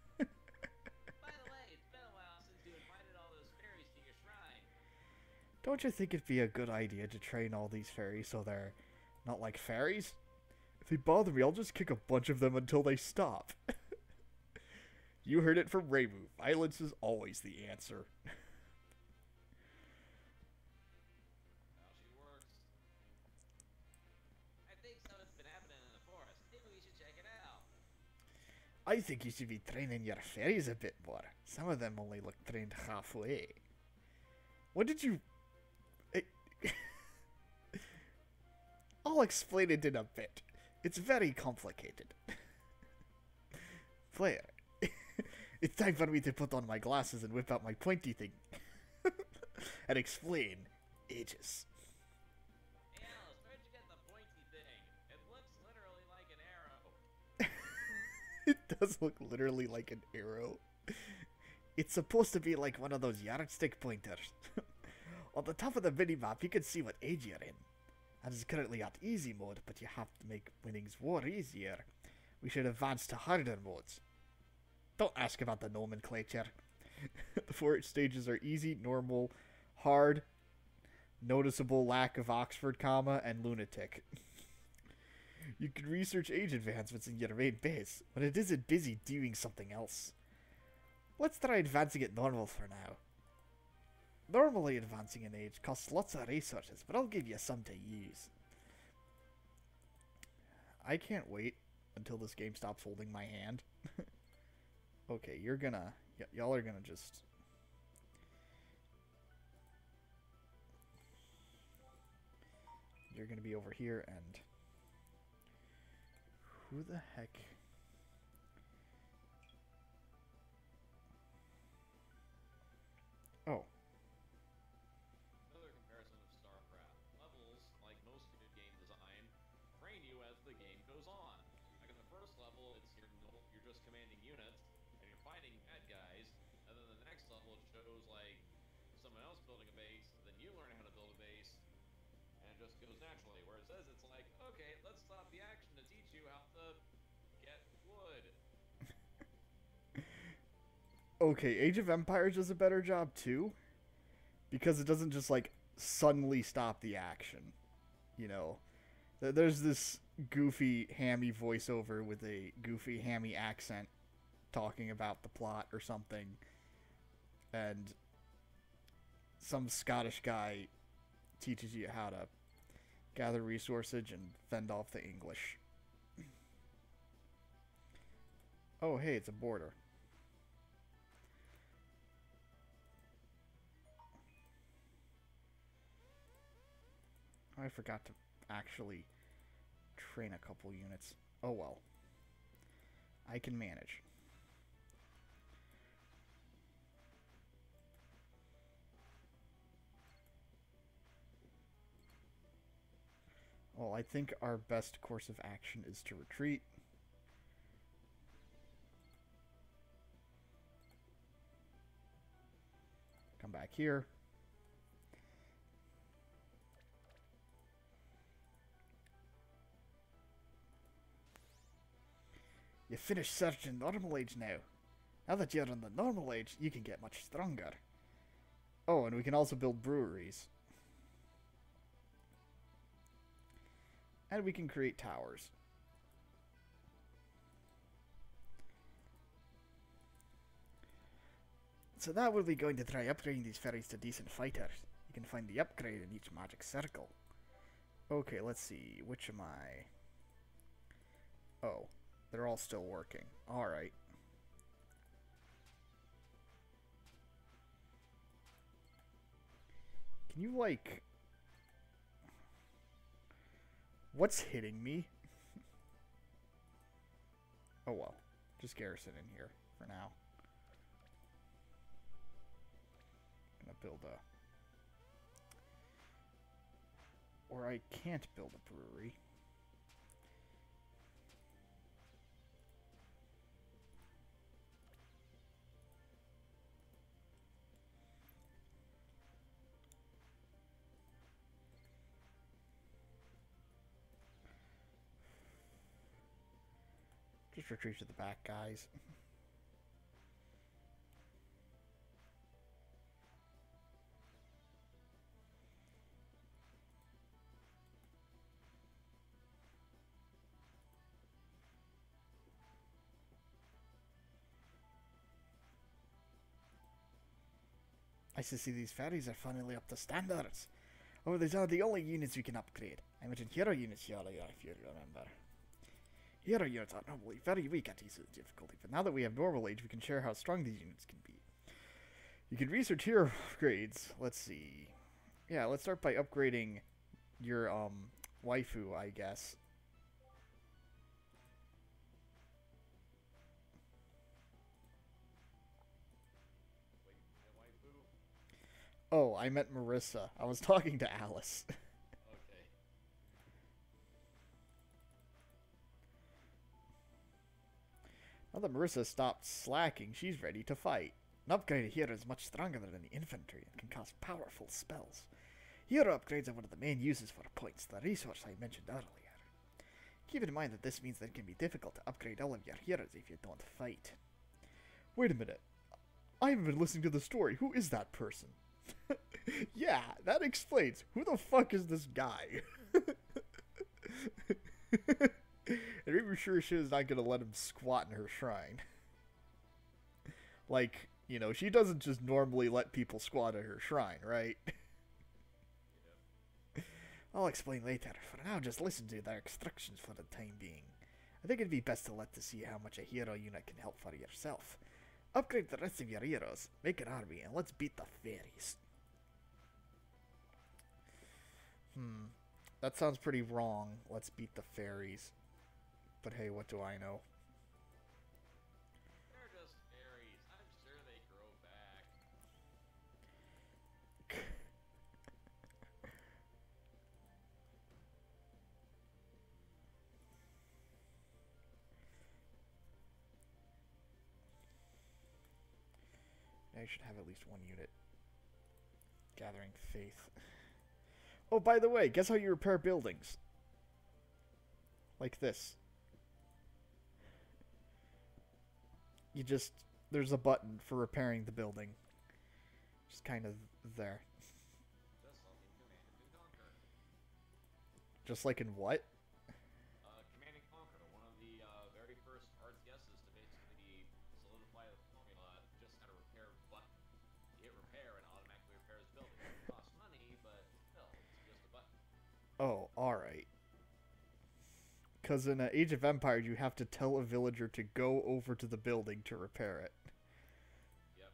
By the way, it's been a while since you invited all those fairies to your shrine. Don't you think it'd be a good idea to train all these fairies so they're not like fairies? If they bother me, I'll just kick a bunch of them until they stop. You heard it from Reimu. Violence is always the answer. How she works. I think something's been happening in the forest. Maybe we should check it out. I think you should be training your fairies a bit more. Some of them only look trained halfway. What did you... I'll explain it in a bit. It's very complicated. Player, it's time for me to put on my glasses and whip out my pointy thing. And explain Aegis. Hey Alice, where'd you get the pointy thing? It looks literally like an arrow. It does look literally like an arrow. It's supposed to be like one of those yardstick pointers. On the top of the minimap, you can see what age you're in. That is currently at easy mode, but you have to make winning's war easier. We should advance to harder modes. Don't ask about the nomenclature. The 4 stages are easy, normal, hard, noticeable lack of Oxford comma, and lunatic. You can research age advancements in your main base, but it isn't busy doing something else. Let's try advancing it normal for now. Normally advancing in age costs lots of resources, but I'll give you some to use. I can't wait until this game stops holding my hand. Okay, you're gonna... y'all are gonna just... You're gonna be over here and... Who the heck... Oh. Another comparison of StarCraft. Levels, like most good game design, train you as the game goes on. Like in the first level, you're just commanding units, and you're fighting bad guys, and then the next level it shows like someone else building a base, then you learn how to build a base, and it just goes naturally. Where it says it's like, okay, let's stop the action to teach you how to get wood. Okay, Age of Empires does a better job too, because it doesn't just like suddenly stop the action. You know, there's this goofy hammy voiceover with a goofy hammy accent talking about the plot or something, and some Scottish guy teaches you how to gather resources and fend off the English. Oh, hey, it's a border. I forgot to actually train a couple units. Oh well. I can manage. Well, I think our best course of action is to retreat. Come back here. You finished searching normal age now. Now that you're in the normal age, you can get much stronger. Oh, and we can also build breweries. And we can create towers. So now we'll be going to try upgrading these ferries to decent fighters. You can find the upgrade in each magic circle. Okay, let's see. Which am I? Oh, they're all still working. Alright. Can you, like... What's hitting me? Oh well. Just garrison in here for now. I'm gonna build a... Or I can't build a brewery. Just retreat to the back, guys. I see these ferries are finally up to standards. Oh, these are the only units we can upgrade. I mentioned hero units earlier, if you remember. Hero units are normally very weak at easy difficulty, but now that we have normal age, we can share how strong these units can be. You can research hero upgrades. Let's see. Yeah, let's start by upgrading your, waifu, I guess. Oh, I meant Marissa. I was talking to Alice. Okay. Now that Marissa stopped slacking, she's ready to fight. An upgraded hero is much stronger than the infantry and can cast powerful spells. Hero upgrades are one of the main uses for points, the resource I mentioned earlier. Keep in mind that this means that it can be difficult to upgrade all of your heroes if you don't fight. Wait a minute. I haven't been listening to the story. Who is that person? Yeah, that explains. Who the fuck is this guy? And maybe sure she is not gonna let him squat in her shrine. Like, you know, she doesn't just normally let people squat at her shrine, right? Yep. I'll explain later. For now, just listen to their instructions for the time being. I think it'd be best to let to see how much a hero unit can help for yourself. Upgrade the rest of your heroes, make an army, and let's beat the fairies. That sounds pretty wrong. Let's beat the fairies. But hey, what do I know? They're just fairies. I'm sure they grow back. I should have at least one unit. Gathering faith. Oh, by the way, guess how you repair buildings? Like this. You just... There's a button for repairing the building. Just kind of there. Just like in Command and Conquer. Just like in what? Command and Conquer, one of the very first arts guesses to basically solidify the formula, just had a repair button. You hit repair and it automatically repairs buildings. Oh, alright. Because in Age of Empires, you have to tell a villager to go over to the building to repair it. Yep. I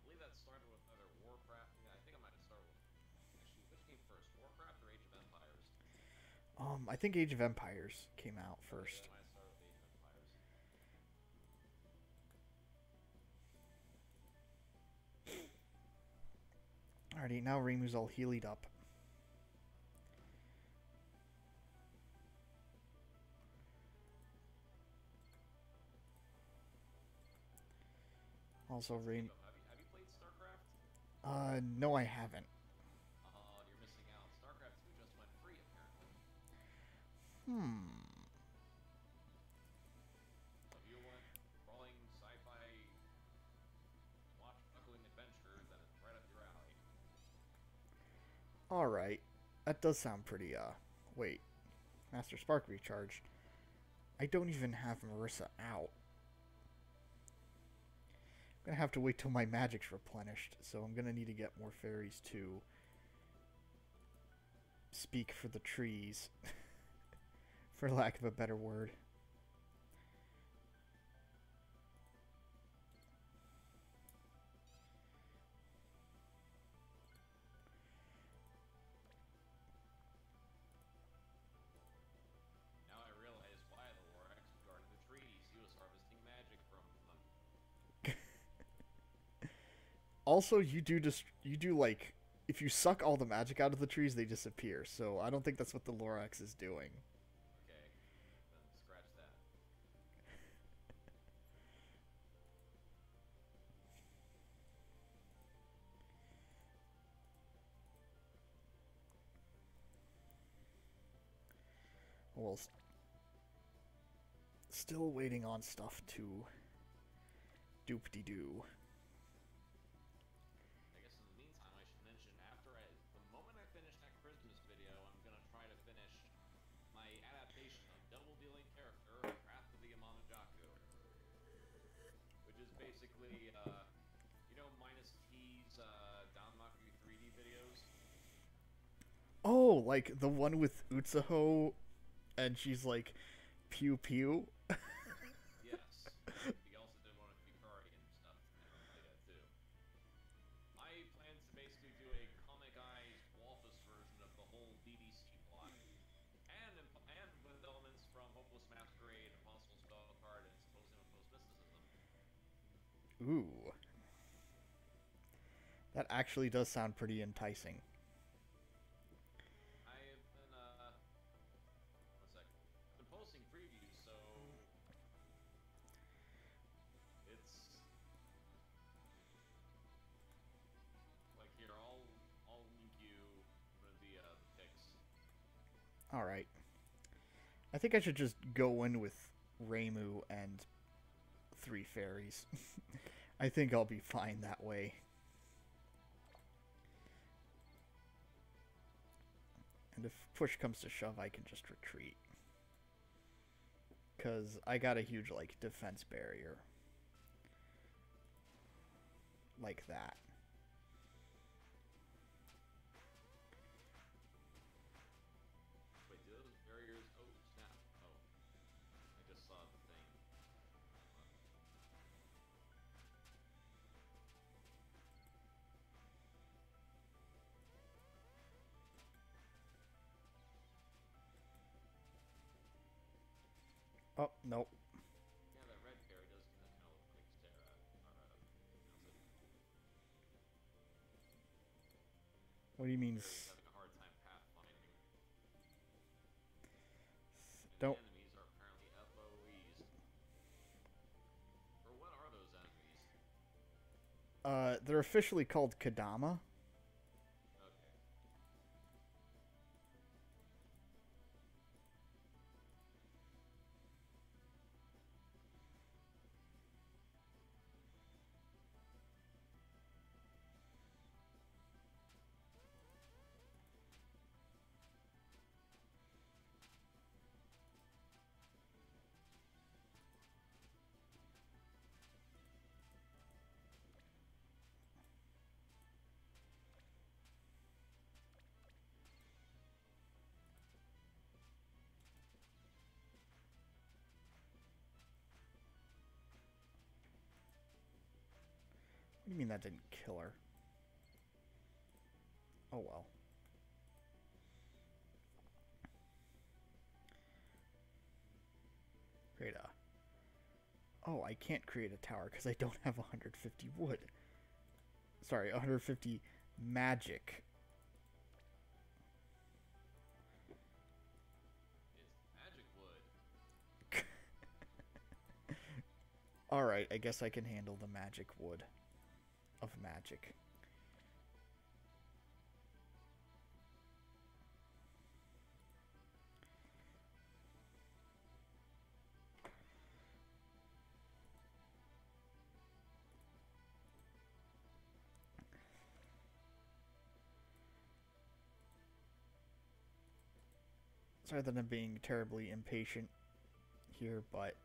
believe that started with either Warcraft. Yeah, I think I might have started with. Actually, which came first, Warcraft or Age of Empires? I think Age of Empires came out Okay, then first. I might have started with Age of Empires. Alrighty, now Reimu's all healed up. Also, Reim. Speaking of, have you played StarCraft? No, I haven't. Oh, you're missing out. StarCraft 2 just went free, apparently. Hmm. So if you want brawling sci-fi watch-buckling adventure, then it's right up your alley. Alright. That does sound pretty, Wait. Master Spark recharged. I don't even have Marissa out. I'm gonna have to wait till my magic's replenished, so I'm gonna need to get more fairies to speak for the trees, for lack of a better word. Now I realize why the Lorax was guarding the trees. He was harvesting magic from them. Also, you do like if you suck all the magic out of the trees, they disappear. So I don't think that's what the Lorax is doing. Okay, then scratch that. Well, still waiting on stuff to doop-de-doo. I guess in the meantime, I should mention the moment I finish that Christmas video, I'm gonna try to finish my adaptation of Double Dealing Character, Wrath of the Yamanajaku, which is basically, Minus T's Danmaku 3D videos. Oh, like the one with Utsuho, and she's like, pew pew. Yes. He also did one with Hikari and stuff, and play that too. I plan to basically do a comicized Walfus version of the whole BBC plot, and with elements from Hopeless Masquerade, Impossible Spell Card, and Symposium of Post Mysticism. Ooh. That actually does sound pretty enticing. I have been one sec. I've been posting previews, so it's like here. I'll link you one of the pics. Alright. I think I should just go in with Reimu and 3 fairies. I think I'll be fine that way. And if push comes to shove, I can just retreat. Because I got a huge, like, defense barrier. Like that. Wait, do those barriers? Oh, snap! Oh, I just saw the thing. Oh, nope. Yeah, that red fairy does kind of look like Sarah. What do you mean? Fairy's having a hard time pathfinding. And the Don't. enemies are apparently FOEs. Or what are those enemies? They're officially called Kadama. Okay. you mean that didn't kill her? Oh well. Create a... Oh, I can't create a tower because I don't have 150 wood. Sorry, 150 magic. It's magic wood. Alright, I guess I can handle the magic wood of magic. Sorry that I'm being terribly impatient here, but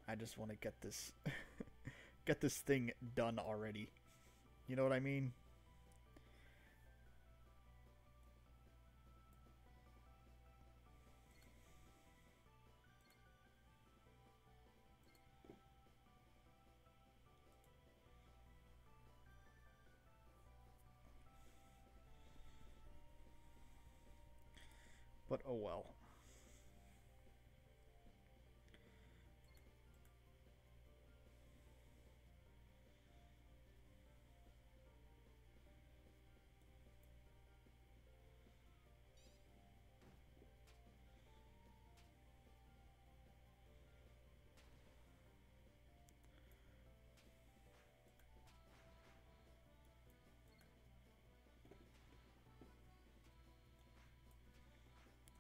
I just want to get this get this thing done already. You know what I mean? But oh well.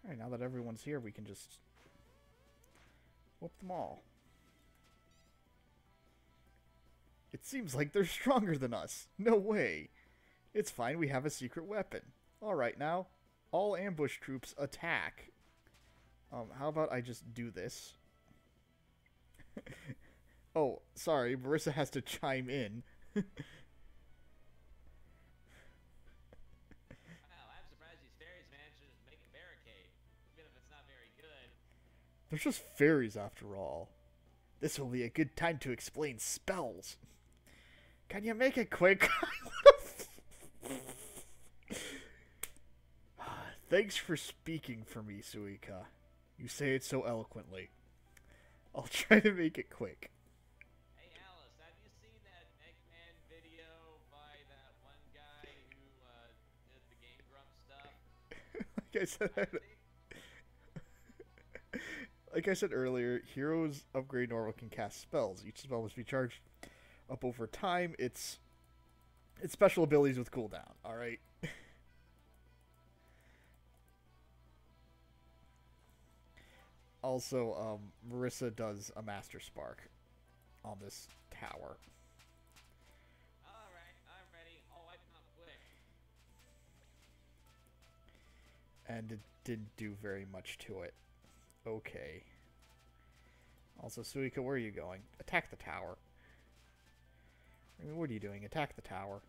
Alright, now that everyone's here, we can just whoop them all. It seems like they're stronger than us. No way. It's fine, we have a secret weapon. Alright now, all ambush troops attack. How about I just do this? Oh, sorry, Marissa has to chime in. Wow, I'm surprised these fairies managed to make a barricade, even if it's not very good. They're just fairies after all. This will be a good time to explain spells. Can you make it quick? Thanks for speaking for me, Suika. You say it so eloquently. I'll try to make it quick. Hey Alice, have you seen that Eggman video by that one guy who did the Game Grump stuff? Like I said earlier, heroes upgrade normal can cast spells. Each spell must be charged up over time. It's special abilities with cooldown. All right. Also, Marissa does a Master Spark on this tower. Alright, I'm ready. I'll wipe them up quick. And it didn't do very much to it. Okay. Also, Suika, where are you going? Attack the tower. I mean, what are you doing? Attack the tower.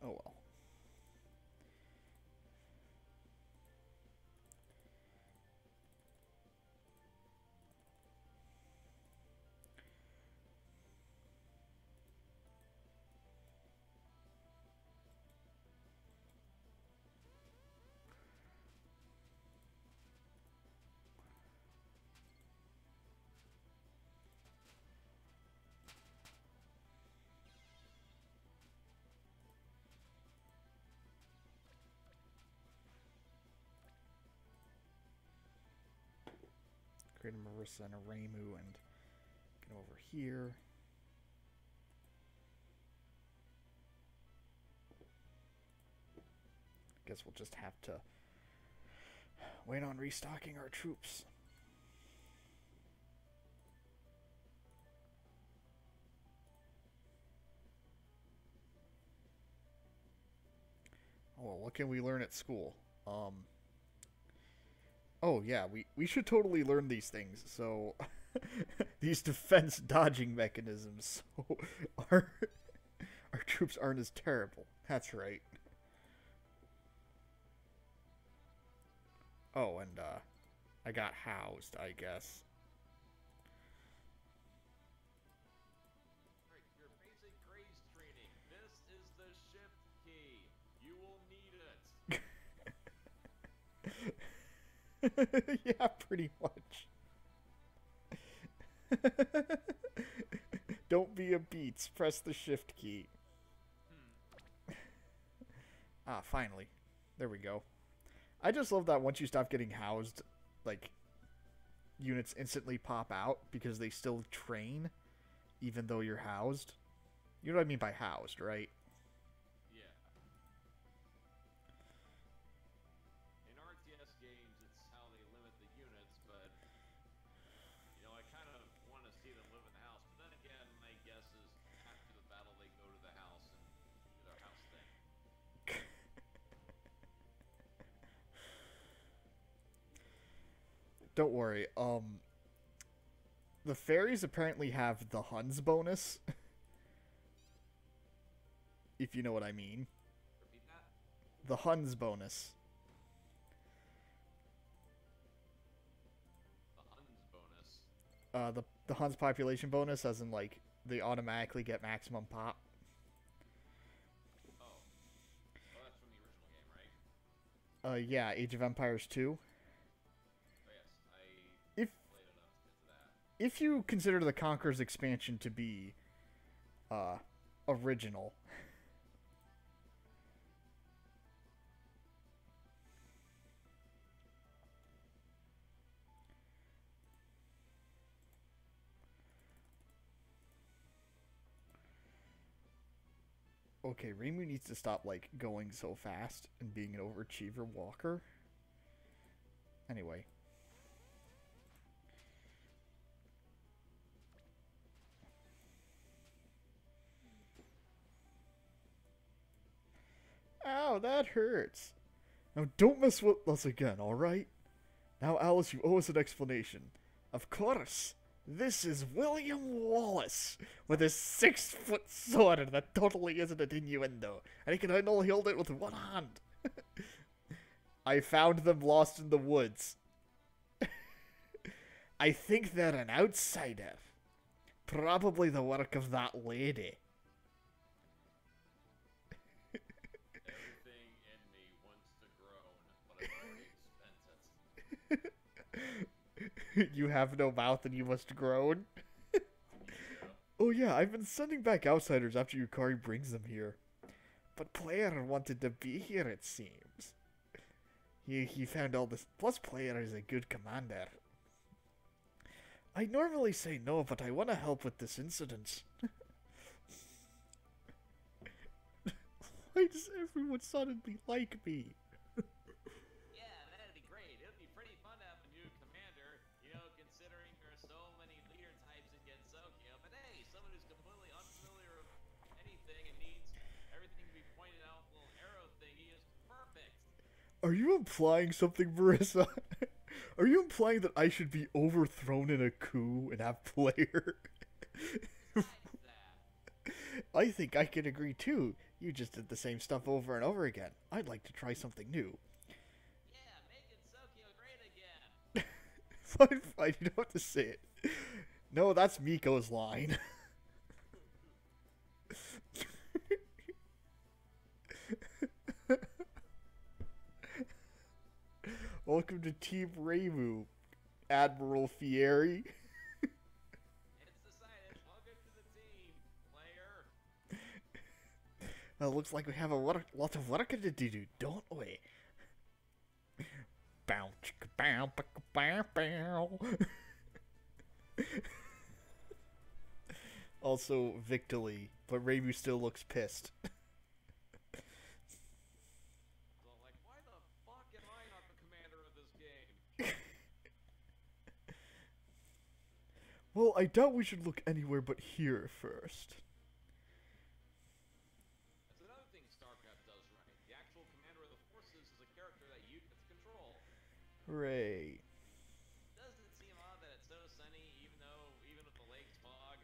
Oh well. Create a Marissa and a Reimu and get over here. Guess we'll just have to wait on restocking our troops. Oh, well, what can we learn at school? Oh yeah, we should totally learn these things. So these defense dodging mechanisms, so our our troops aren't as terrible. That's right. Oh, and I got housed, I guess. Right, your basic graze training. This is the shift key. You will need it. Yeah, pretty much. Don't be a beats. Press the shift key. Hmm. Ah, finally. There we go. I just love that once you stop getting housed, like, units instantly pop out because they still train even though you're housed. You know what I mean by housed, right? Yeah. In RTS games, it's how they limit the units, but I kind of want to see them live in the house. But then again, my guess is after the battle, they go to the house and do their house thing. Don't worry. The fairies apparently have the Huns bonus, if you know what I mean. Repeat that? The Huns bonus. The Huns bonus. The Huns population bonus, as in like they automatically get maximum pop. Oh. Oh, that's from the original game, right? Yeah, Age of Empires 2. Oh, yes. I If played enough to get to that. if you consider the Conqueror's expansion to be original. Okay, Reimu needs to stop like going so fast and being an overachiever walker. Anyway. Ow, that hurts. Now don't mess with us again, alright? Now, Alice, you owe us an explanation. Of course. This is William Wallace with his 6-foot sword that totally isn't an innuendo, and he can only hold it with one hand. I found them lost in the woods. I think they're an outsider. Probably the work of that lady. Everything in me wants to groan, but I've already spent it. You have no mouth and you must groan. Yeah. Oh yeah, I've been sending back outsiders after Yukari brings them here. But Player wanted to be here, it seems. He found all this. Plus, Player is a good commander. I normally say no, but I want to help with this incident. Why does everyone suddenly like me? Yeah, that'd be great. It would be pretty fun to have a new commander, considering there are so many leader types in Gensokyo. But hey, someone who's completely unfamiliar with anything and needs everything to be pointed out, little arrow thingy is perfect. Are you implying something, Marissa? Are you implying that I should be overthrown in a coup and have Player? Besides that, I think I can agree too. You just did the same stuff over and over again. I'd like to try something new. yeah, make Gensokyo great again. Fine, fine, you don't have to say it. No, that's Miko's line. Welcome to Team Reimu, Admiral Fieri. It's decided. Welcome to the team, player. Well, looks like we have a lot of work to do, don't we? Bow, chicka, bow, bicka, bow, bow. Also, Victally, but Reimu still looks pissed. So, why the fuck am I not the commander of this game? Well, I doubt we should look anywhere but here first. That's another thing StarCraft does right. The actual commander of the forces is a character that you get to control. Hooray. Doesn't it seem odd that it's so sunny, even with the lake's fog?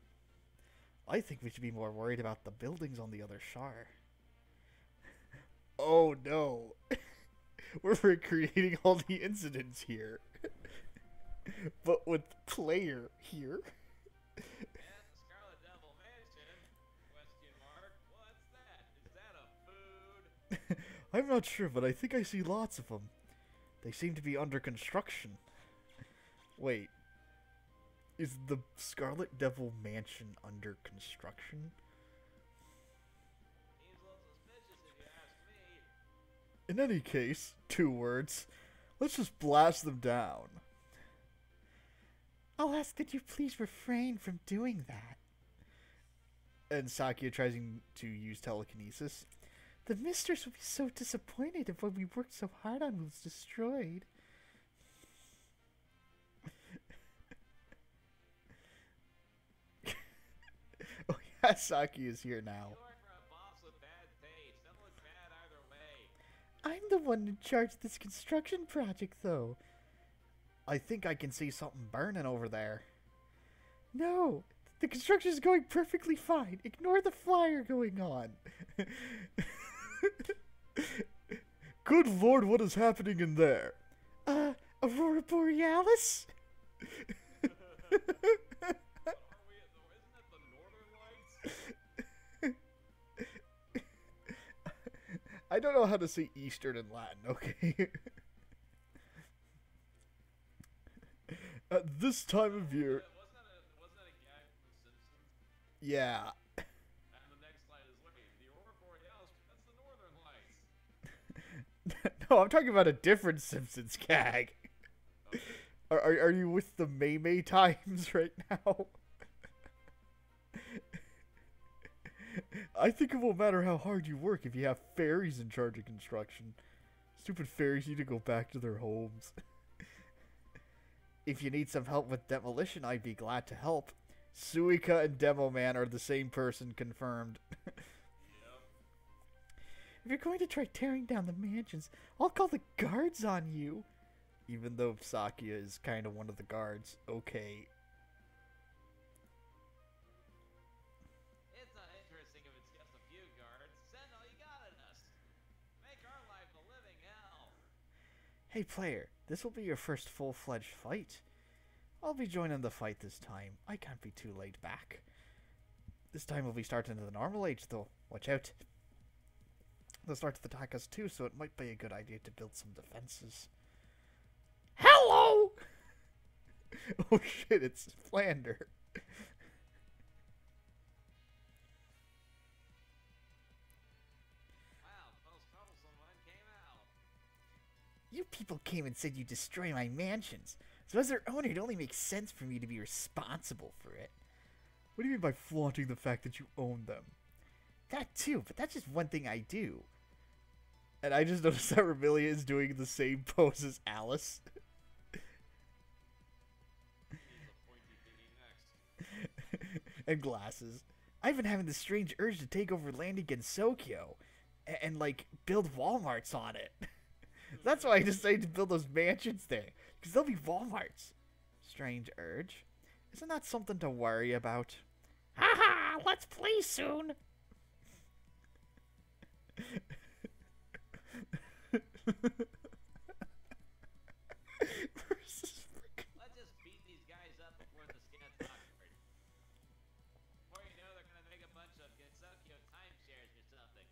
I think we should be more worried about the buildings on the other shore. Oh no. We're recreating all the incidents here. But with player here. Yes, the Scarlet Devil Mansion? Question mark. What's that? Is that a food? I'm not sure, but I think I see lots of them. They seem to be under construction. Wait. Is the Scarlet Devil Mansion under construction? Seems a little suspicious if you ask me. In any case, 2 words. Let's just blast them down. I'll ask that you please refrain from doing that. And Sakia tries to use telekinesis. The mistress would be so disappointed if what we worked so hard on was destroyed. Oh yeah, Saki is here now. You work for a boss with bad taste. Doesn't look bad either way. I'm the one in charge of this construction project, though. I think I can see something burning over there. No, the construction is going perfectly fine. Ignore the fire going on. Good lord, what is happening in there? Aurora Borealis? Are we isn't it the Northern Lights? I don't know how to say Eastern in Latin, okay? At this time of year... Wasn't that a gag from The Simpsons? Yeah. And the next slide is, wait, the Aurora Borealis, that's the Northern Lights. No, I'm talking about a different Simpsons gag. Okay. Are you with the May times right now? I think it won't matter how hard you work if you have fairies in charge of construction. Stupid fairies need to go back to their homes. If you need some help with demolition, I'd be glad to help. Suika and Demo Man are the same person, confirmed. Yep. If you're going to try tearing down the mansions, I'll call the guards on you. Even though Sakia is kind of one of the guards. Okay. It's not interesting if it's just a few guards. Send all you got at us. Make our life a living hell. Hey player, this will be your first full-fledged fight. I'll be joining the fight this time. I can't be too laid back. This time we'll be starting in the normal age though. Watch out. They'll start to attack us too, so it might be a good idea to build some defenses. Hello! Oh shit, it's Flander. Wow, the most troublesome one came out. You people came and said you destroy my mansions. So as their owner, it only makes sense for me to be responsible for it. What do you mean by flaunting the fact that you own them? That too, but that's just one thing I do. And I just noticed that Remilia is doing the same pose as Alice. And glasses. I've been having this strange urge to take over land in Gensokyo and like build Walmarts on it. That's why I decided to build those mansions there, because they'll be Walmarts. Strange urge. Isn't that something to worry about? Haha, let's play soon. Let's just beat these guys up before this gets awkward. Before you know, they're gonna make a bunch of Gensokyo timeshares or something.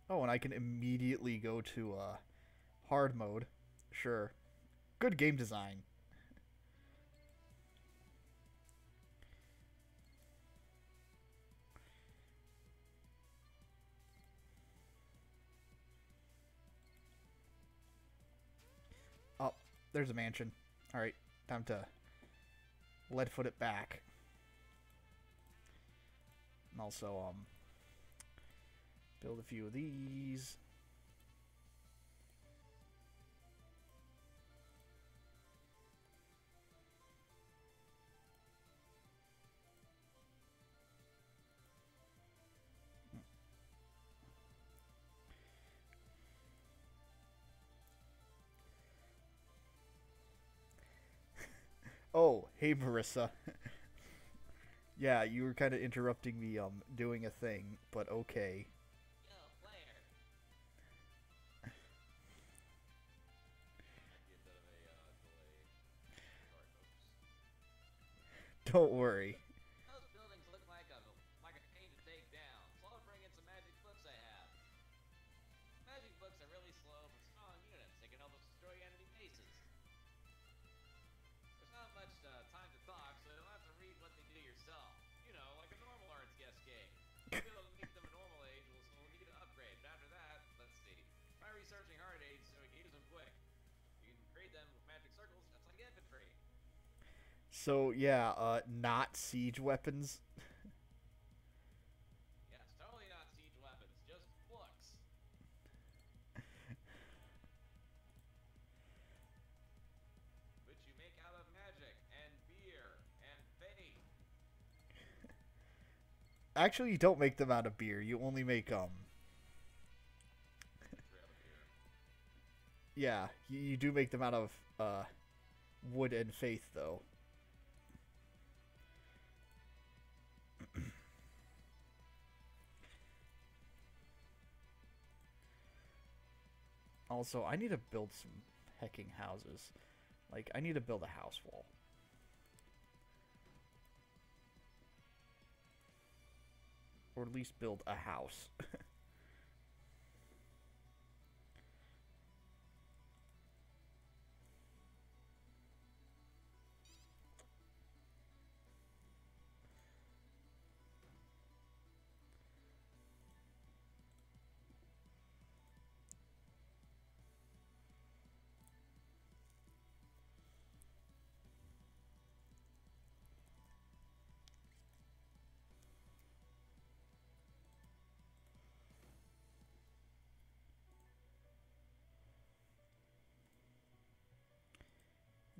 Oh, and I can immediately go to hard mode. Sure. Good game design. Oh, there's a mansion. Alright, time to lead-foot it back. And also, build a few of these. Oh, hey Marissa. Yeah, you were kind of interrupting me doing a thing, but okay. Yo, player. Might be a bit of a delay. Sorry, folks. Don't worry. Those buildings look like a pain to take down. So I'll bring in some magic books I have. Magic books are really slow but strong units. They can help us destroy enemy bases. There's not much time to talk, so you'll have to read what they do yourself. You know, like a normal arts guest game. You'll be able to make them a normal age, we'll need to upgrade. But after that, let's see. Try researching hard age so we can use them quick. You can create them with magic circles, just like infantry. So yeah, not siege weapons. Yes, totally not siege weapons, just books. Which you make out of magic and beer and faith. Actually, you don't make them out of beer. You only make Out of beer. Yeah, you do make them out of wood and faith though. Also, I need to build some hecking houses. Like, I need to build a house wall. Or at least build a house.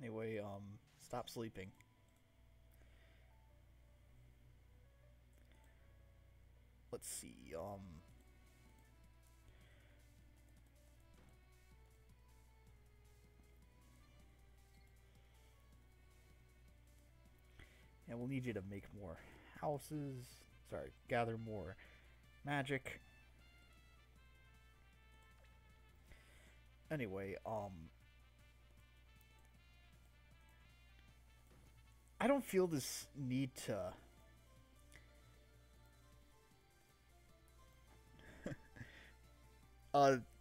Anyway, stop sleeping. Let's see, and we'll need you to make more houses. Sorry, gather more magic. Anyway, I don't feel this need to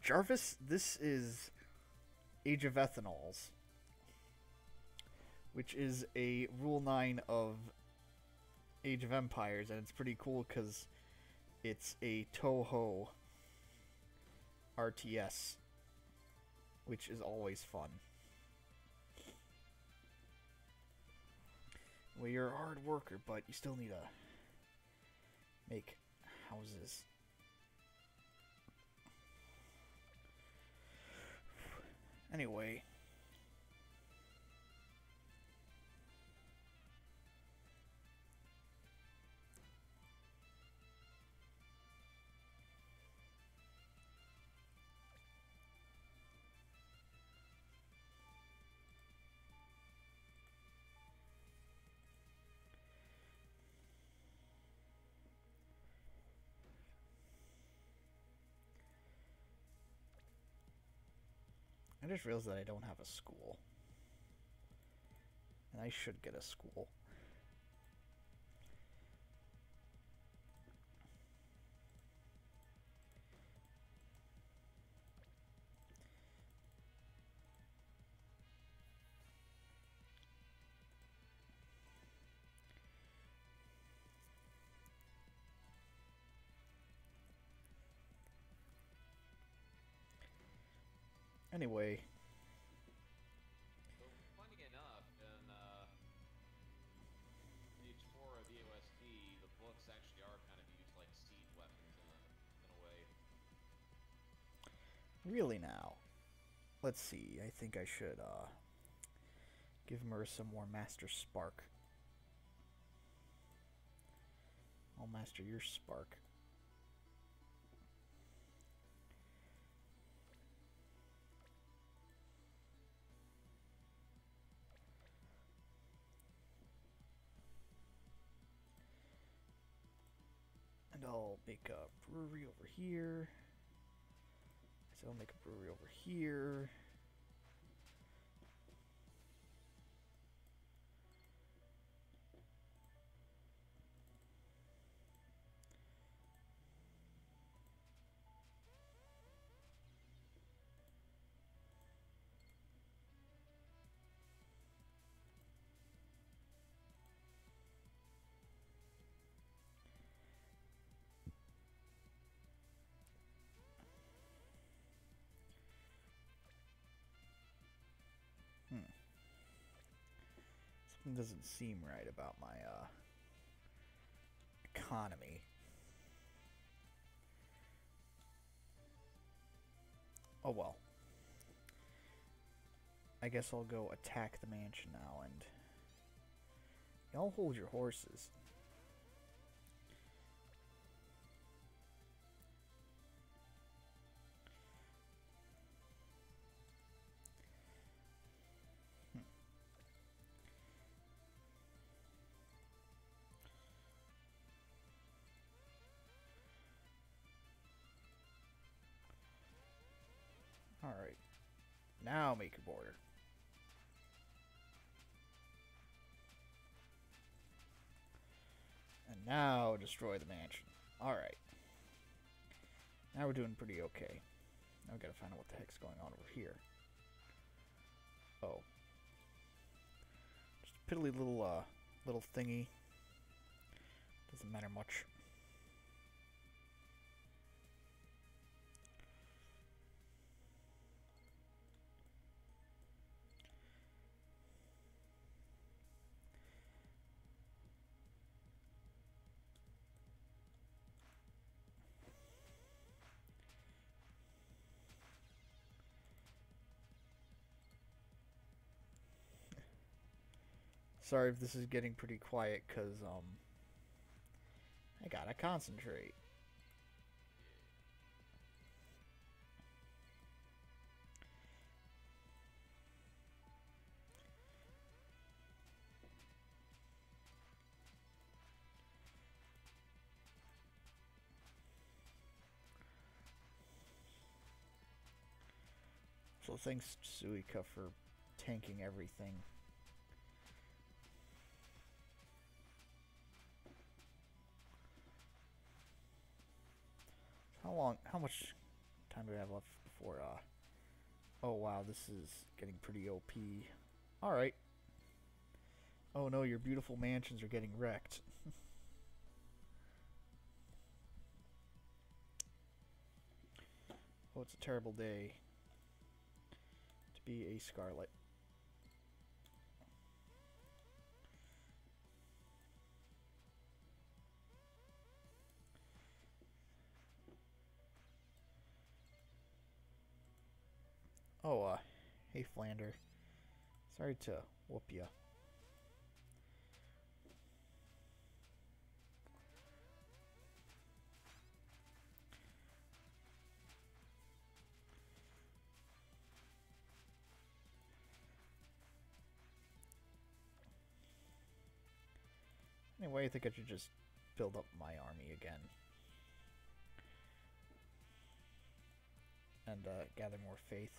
Jarvis, this is Age of Ethanols, which is a Rule 9 of Age of Empires, and it's pretty cool because it's a Toho RTS, which is always fun. Well, you're a hard worker, but you still need to make houses. Anyway. I just realized that I don't have a school. And I should get a school. Anyway. So, funny enough, in page 4 of the OSD, the books actually are kind of used like siege weapons in a way. Really now. Let's see. I think I should give Marissa more Master Spark. I'll master your Spark. make a brewery over here. So I'll make a brewery over here. Something doesn't seem right about my economy. Oh well. I guess I'll go attack the mansion now, and y'all hold your horses. Alright. Now make a border. And now destroy the mansion. Alright. Now we're doing pretty okay. Now we gotta find out what the heck's going on over here. Oh. Just a piddly little thingy. Doesn't matter much. Sorry if this is getting pretty quiet, cause I gotta concentrate. So thanks, Suika, for tanking everything. How much time do we have left before, oh wow, this is getting pretty OP. Alright. Oh no, your beautiful mansions are getting wrecked. Oh, it's a terrible day to be a Scarlet. Oh, hey Flander. Sorry to whoop ya. Anyway, I think I should just build up my army again. And gather more faith.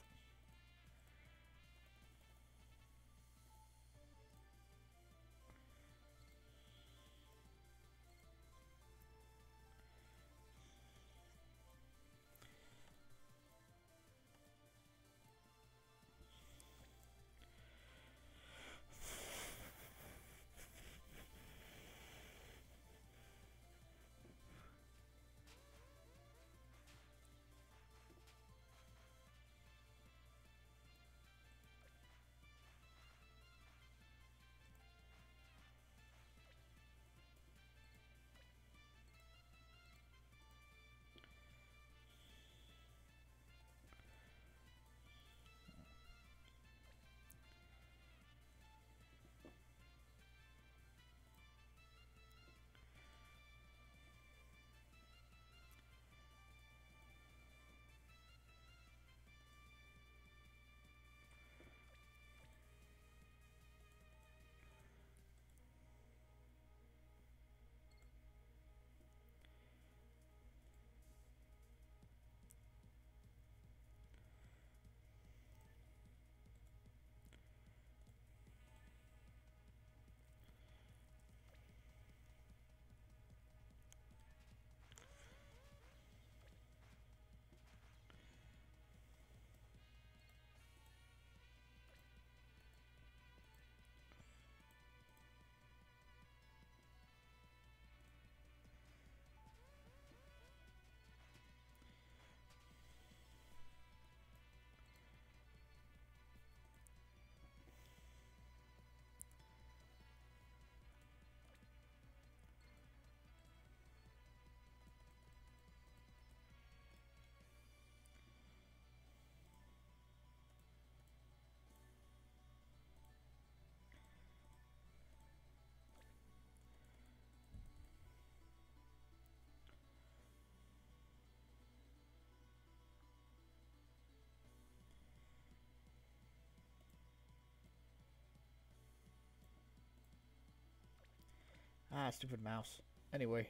Ah, stupid mouse. Anyway.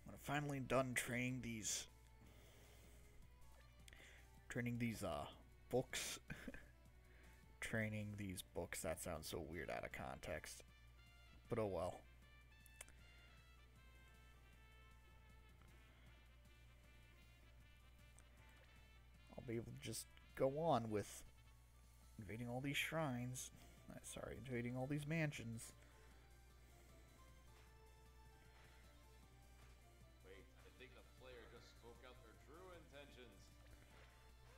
When I'm finally done training these books. Training these books, that sounds so weird out of context. But oh well. I'll be able to just go on with invading all these shrines. Sorry, invading all these mansions. Wait, I think the player just spoke out their true intentions.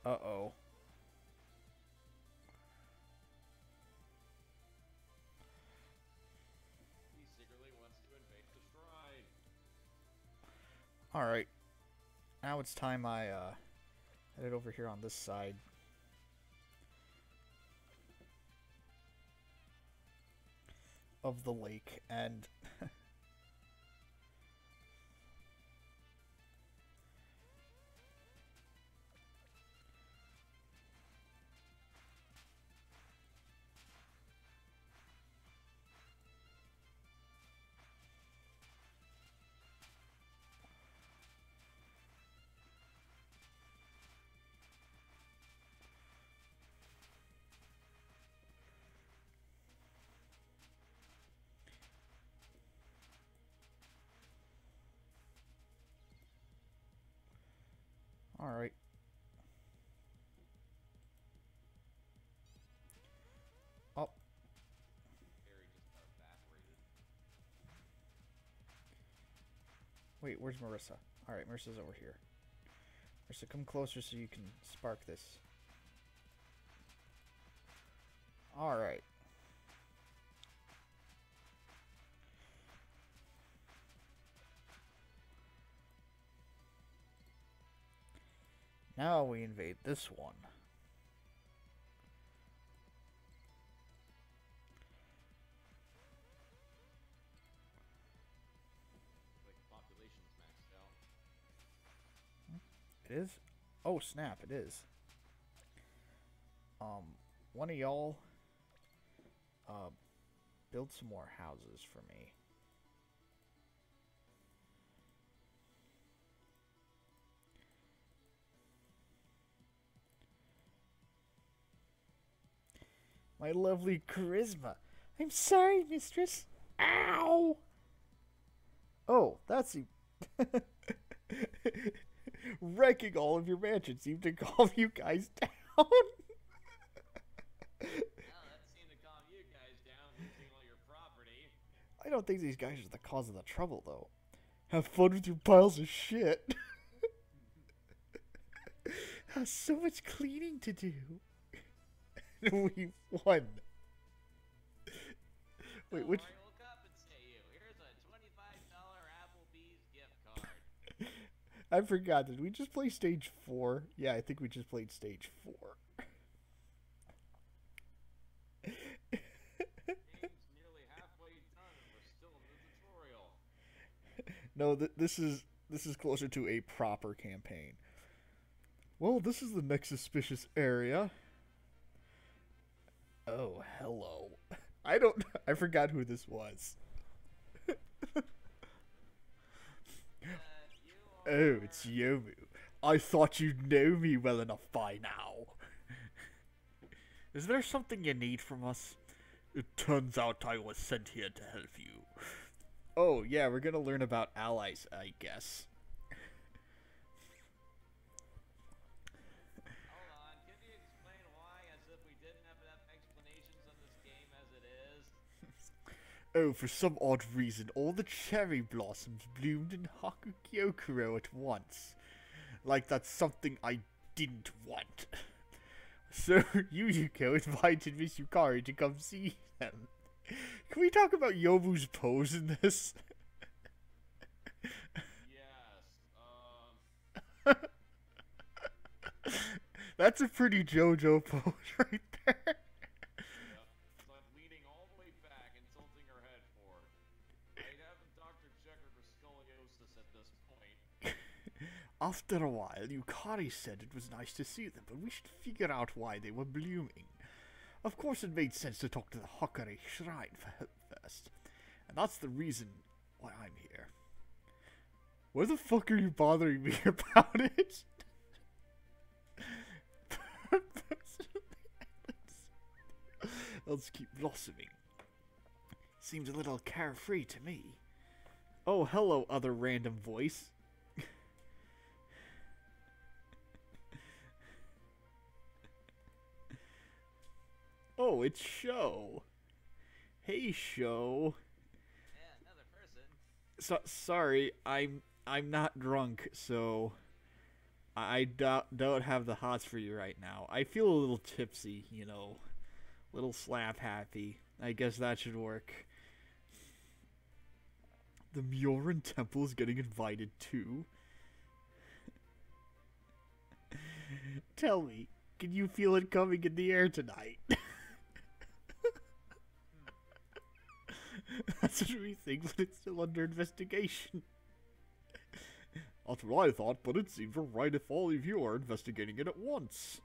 Uh-oh. He secretly wants to invade the shrine. Alright. Now it's time I headed over here on this side. Of the lake, and alright. Oh. Harry just evaporated. Wait, where's Marissa? Alright, Marissa's over here. Marissa, come closer so you can spark this. Alright. Now we invade this one. Like population's maxed out. It is? Oh, snap, it is. One of y'all, build some more houses for me. My lovely charisma. I'm sorry, mistress. Ow! Oh, that's wrecking all of your mansions seemed to calm you guys down. Well, that seemed to calm you guys down, losing all your property. I don't think these guys are the cause of the trouble, though. Have fun with your piles of shit. Has so much cleaning to do. We won. Wait, which? Don't worry, we'll compensate you. Here's a $25 Applebee's gift card. I forgot. Did we just play stage 4? Yeah, I think we just played stage 4. Game's nearly halfway done and we're still in the tutorial. No, this is closer to a proper campaign. Well, this is the next suspicious area. Oh, hello. I forgot who this was. Oh, it's Yomu. I thought you'd know me well enough by now. Is there something you need from us? It turns out I was sent here to help you. Oh, yeah, we're gonna learn about allies, I guess. Hold on, can you explain why, as if we didn't have enough explanations on this game as it is? Oh, for some odd reason, all the cherry blossoms bloomed in Hakukyokuro at once. Like that's something I didn't want. So, Yuyuko invited Miss Yukari to come see them. Can we talk about Yobu's pose in this? Yes, That's a pretty JoJo pose right there. Yep. It's like leaning all the way back and tilting her head forward. I'd have a doctor check her for scoliosis at this point. After a while, Yukari said it was nice to see them, but we should figure out why they were blooming. Of course, it made sense to talk to the Hokare Shrine for help first, and that's the reason why I'm here. Why the fuck are you bothering me about it? Let's keep blossoming. Seems a little carefree to me. Oh, hello, other random voice. Oh, it's Sho. Hey, Sho. Yeah, another person. Sorry, I'm not drunk, so I don't have the hots for you right now. I feel a little tipsy, you know, little slap happy. I guess that should work. The Myoran Temple is getting invited too. Tell me, can you feel it coming in the air tonight? That's what we think, but it's still under investigation. That's what I thought, but it seems right if all of you are investigating it at once.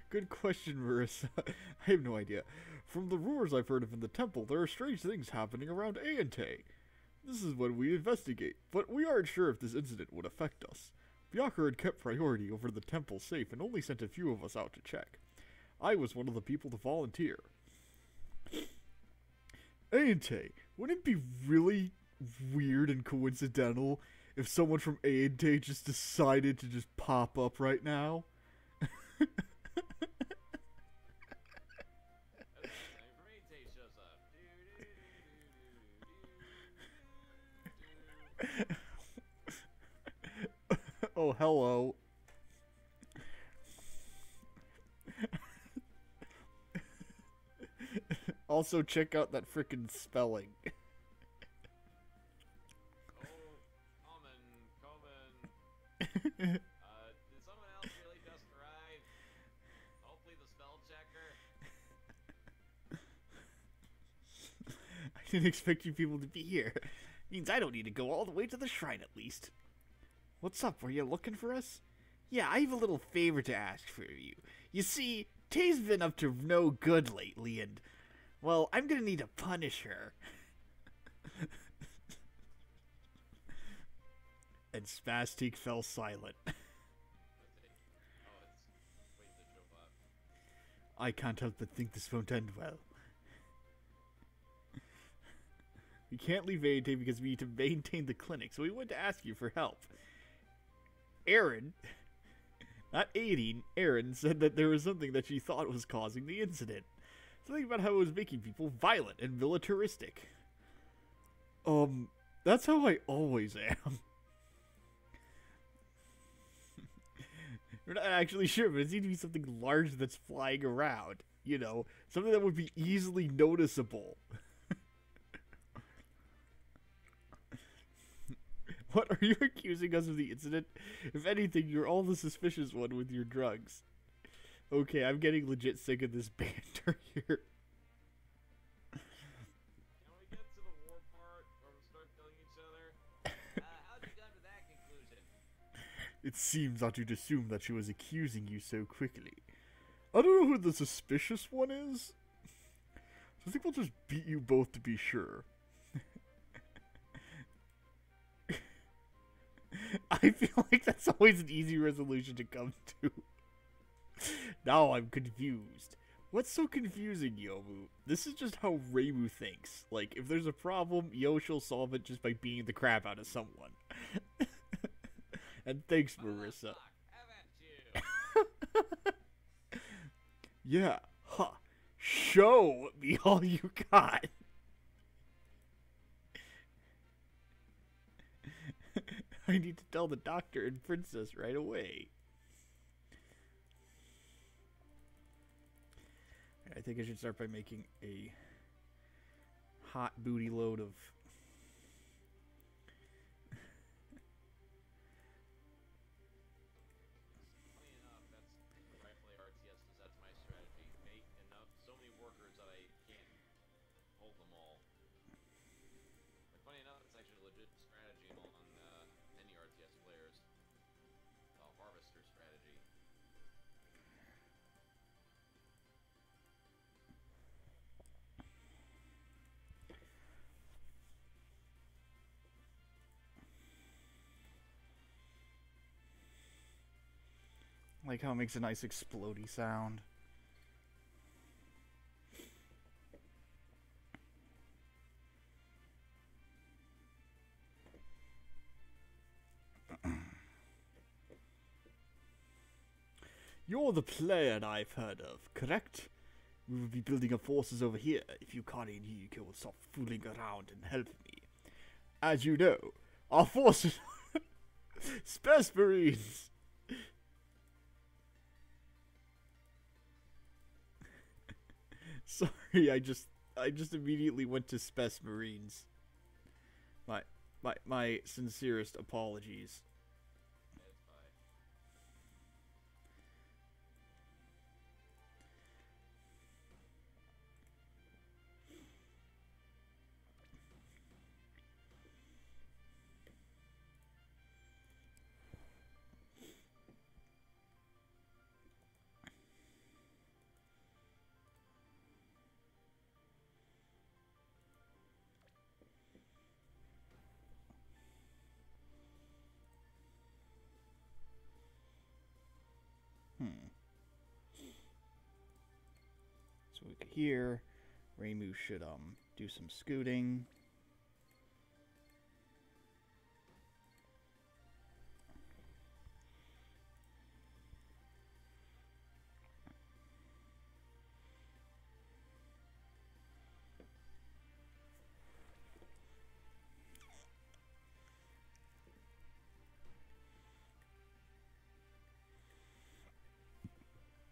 Good question, Marissa. I have no idea. From the rumors I've heard of in the temple, there are strange things happening around Aante. This is when we investigate, but we aren't sure if this incident would affect us. Byakuya had kept priority over the temple safe and only sent a few of us out to check. I was one of the people to volunteer. Aante, wouldn't it be really weird and coincidental if someone from Aante just decided to just pop up right now? Oh, hello. Also, check out that frickin' spelling. Did someone else really just arrive? Hopefully the spell checker. I didn't expect you people to be here. Means I don't need to go all the way to the shrine at least. What's up? Were you looking for us? Yeah, I have a little favor to ask for you. You see, Tay's been up to no good lately, and, well, I'm gonna need to punish her. And Spastic fell silent. I can't help but think this won't end well. We can't leave Aante because we need to maintain the clinic, so we wanted to ask you for help. Erin, not Aideen, Erin said that there was something that she thought was causing the incident. Something about how it was making people violent and militaristic. That's how I always am. We're not actually sure, but it seems to be something large that's flying around. You know, something that would be easily noticeable. What, are you accusing us of the incident? If anything, you're all the suspicious one with your drugs. Okay, I'm getting legit sick of this banter here. Can we get to the war part where we start killing each other? How'd you come to that conclusion? It seems that you'd assume that she was accusing you so quickly. I don't know who the suspicious one is. So I think we'll just beat you both to be sure. I feel like that's always an easy resolution to come to. Now I'm confused. What's so confusing, Yomu? This is just how Reimu thinks. Like, if there's a problem, Yoshi'll solve it just by beating the crap out of someone. And thanks, Marissa. How about you? Yeah, huh. Show me all you got. I need to tell the doctor and princess right away. I think I should start by making a hot booty load of... Funny enough, that's whenever I play RTSs, that's my strategy. Make enough, so many workers that I can't hold them all. But funny enough, it's actually a legit strategy on many RTS players. Harvester strategy. Like how it makes a nice explodey sound. You're the player I've heard of, correct? We will be building up forces over here. If you can't in here, you will stop fooling around and help me. As you know, our forces... Space Marines! Sorry, I just immediately went to Space Marines. My sincerest apologies. It's fine. So we could hear Reimu should do some scooting.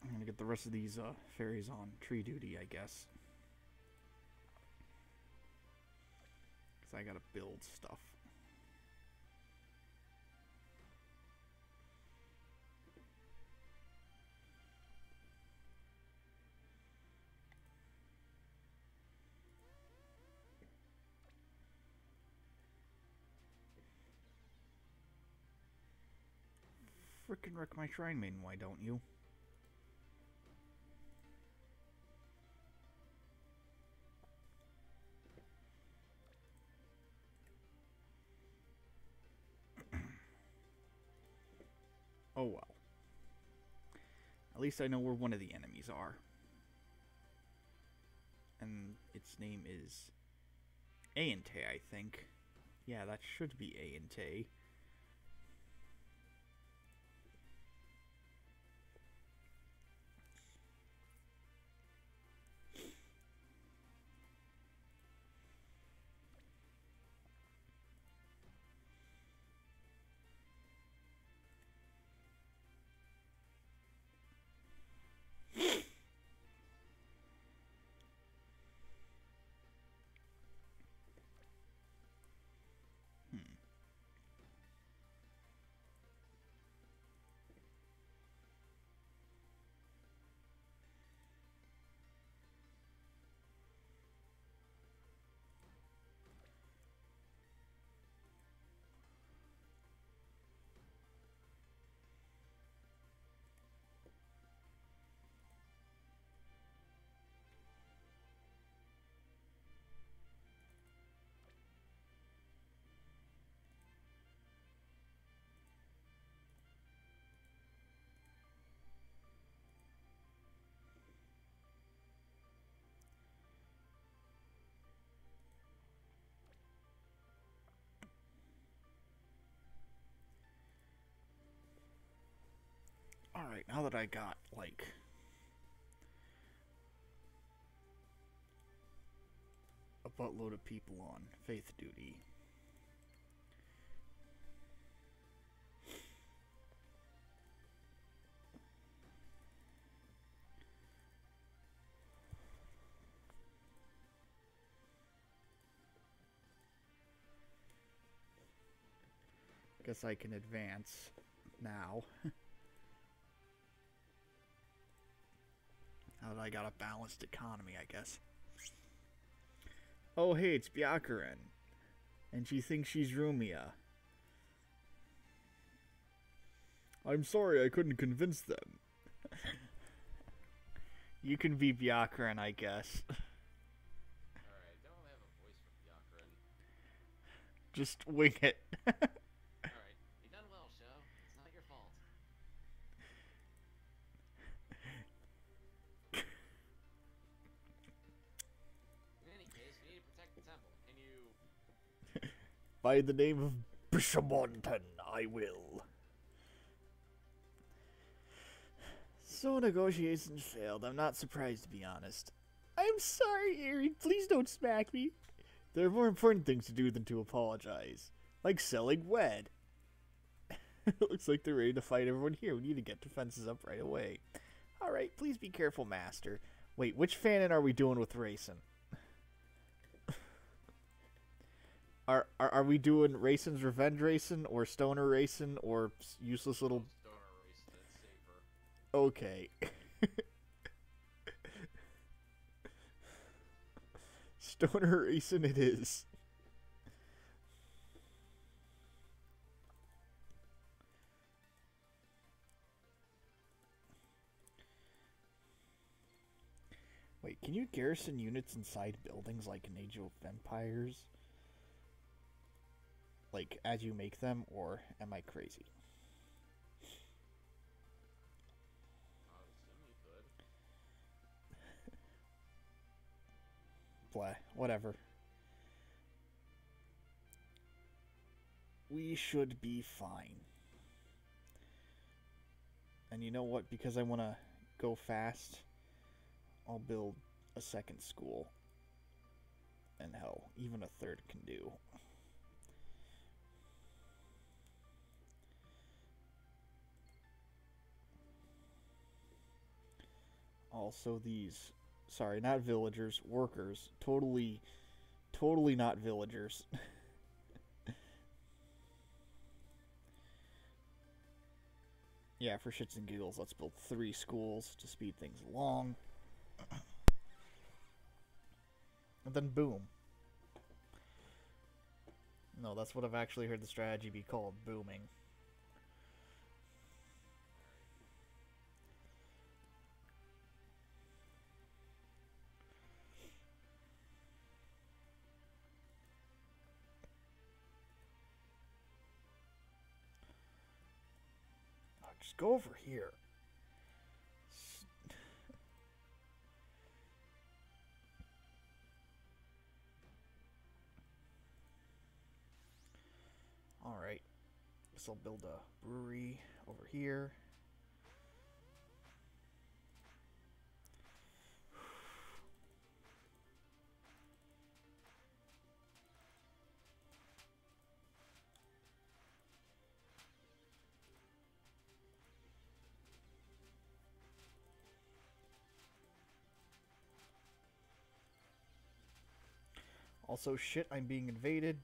I'm gonna get the rest of these fairies on tree duty, I guess. Because I gotta build stuff. Frickin' wreck my shrine maiden, why don't you? Oh well. At least I know where one of the enemies are. And its name is Aente, I think. Yeah, that should be Aente. Alright, now that I got, like, a buttload of people on faith duty. Guess I can advance now. Now that I got a balanced economy, I guess. Oh, hey, it's Byakuren. And she thinks she's Rumia. I'm sorry I couldn't convince them. You can be Byakuren, I guess. Alright, don't have a voice for Byakuren. Just wing it. Alright, you done well, Sho. It's not your fault. In any case, we need to protect the temple. Can you... By the name of Bishamonten, I will. So negotiations failed. I'm not surprised, to be honest. I'm sorry, Eri. Please don't smack me. There are more important things to do than to apologize. Like selling wed. Looks like they're ready to fight everyone here. We need to get defenses up right away. Alright, please be careful, Master. Wait, which fanon are we doing with Racing? Are we doing Racin's Revenge Racing, or Stoner Racing, or useless little... Stoner race, that's safer. Okay. Stoner Racing it is. Wait, can you garrison units inside buildings like in Age of Empires? Like, as you make them, or am I crazy? I would assume you could. Blah, whatever. We should be fine. And you know what? Because I want to go fast, I'll build a second school. And hell, even a third can do. Also these, sorry, not villagers, workers. Totally not villagers. Yeah, for shits and giggles, let's build 3 schools to speed things along. And then boom. No, that's what I've actually heard the strategy be called, booming. Just go over here. Alright. Guess I'll build a brewery over here. Also, shit, I'm being invaded.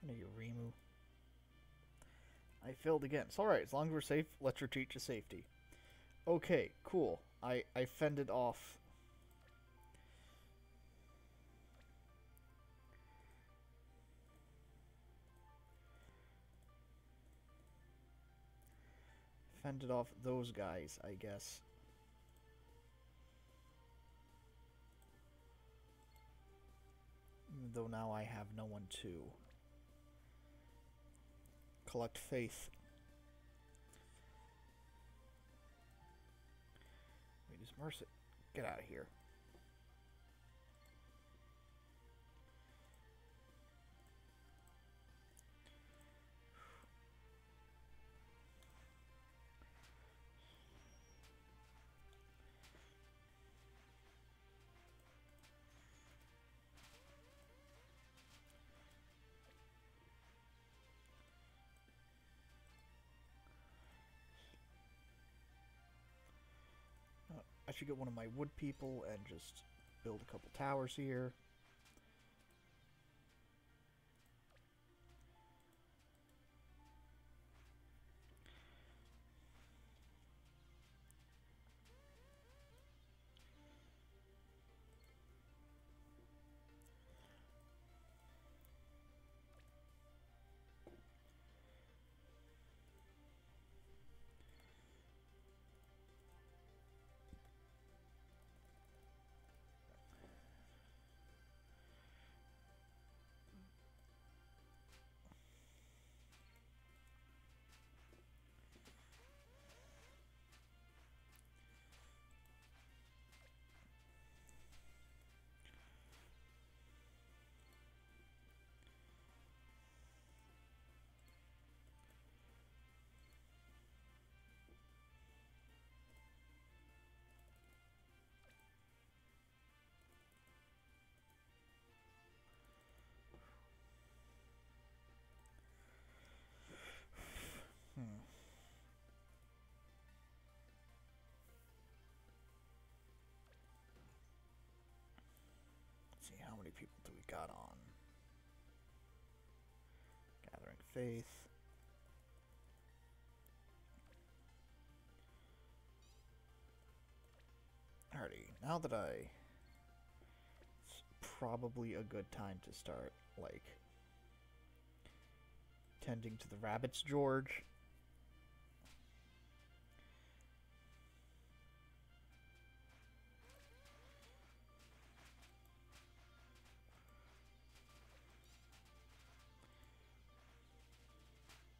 Yurimu. I failed again. It's alright, as long as we're safe, let's retreat to safety. Okay, cool. I fended off. fended off those guys, I guess. Even though now I have no one to collect faith. Wait, is Mercy? Get out of here. I should get one of my wood people and just build a couple towers here. Let's see, how many people do we got on? Gathering faith. Alrighty, now that it's probably a good time to start, like, tending to the rabbits, George.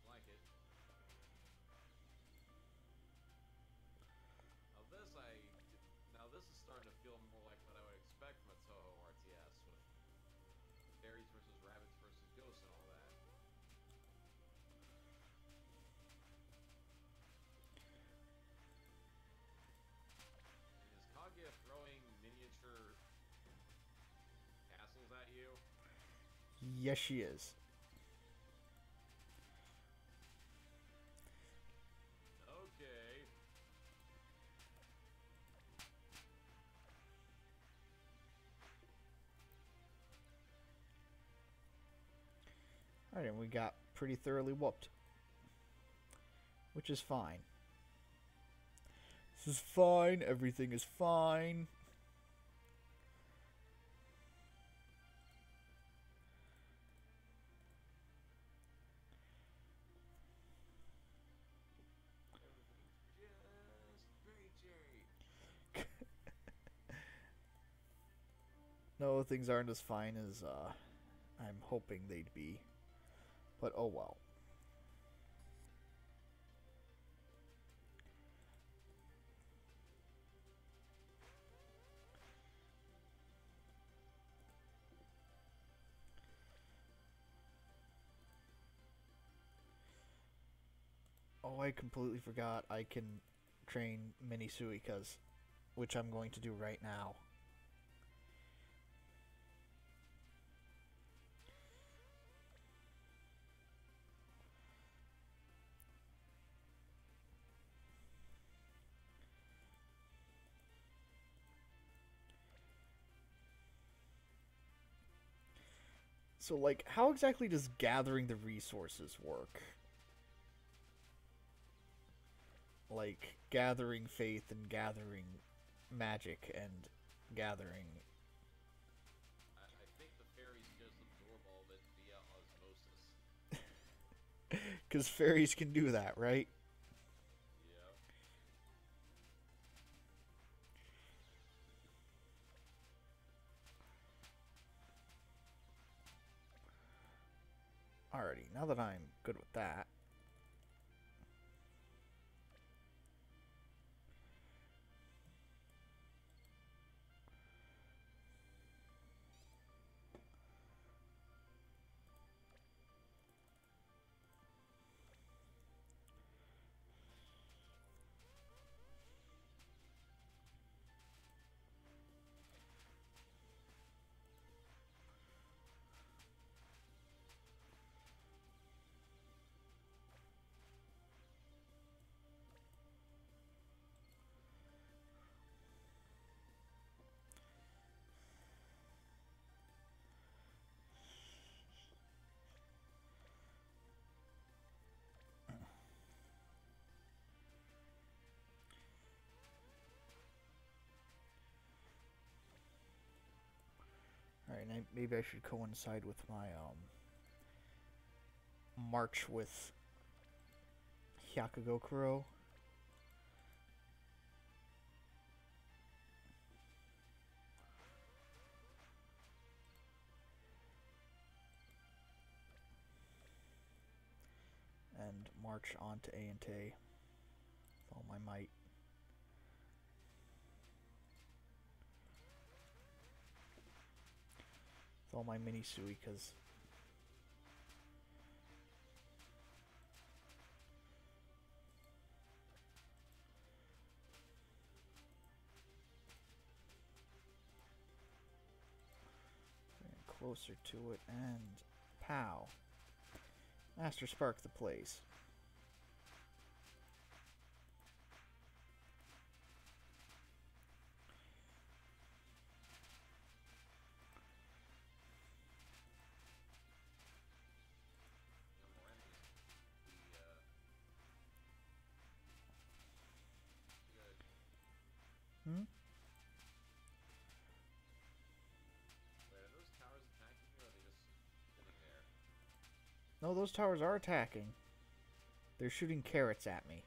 Like it. Now this is starting to feel more like what I would expect from a Toho RTS with fairies versus rabbits versus ghosts and all that. And is Kaguya throwing miniature castles at you? Yes, she is. Okay. Alright, and we got pretty thoroughly whooped. Which is fine. This is fine. Everything is fine. No, things aren't as fine as I'm hoping they'd be. But oh well. Oh, I completely forgot I can train mini Suikas, which I'm going to do right now. So, like, how exactly does gathering the resources work? Like, gathering faith and gathering magic and gathering... I think the fairies just absorb all of it via osmosis. Because fairies can do that, right? Yep. Alrighty, now that I'm good with that. Alright, maybe I should coincide with my march with Hyakugokuro. And march on to Aante with all my might. With all my mini Suikas. Closer to it, and pow. Master Spark the place. Hmm? Wait, are those towers attacking you, or are they just sitting there? No, those towers are attacking. They're shooting carrots at me.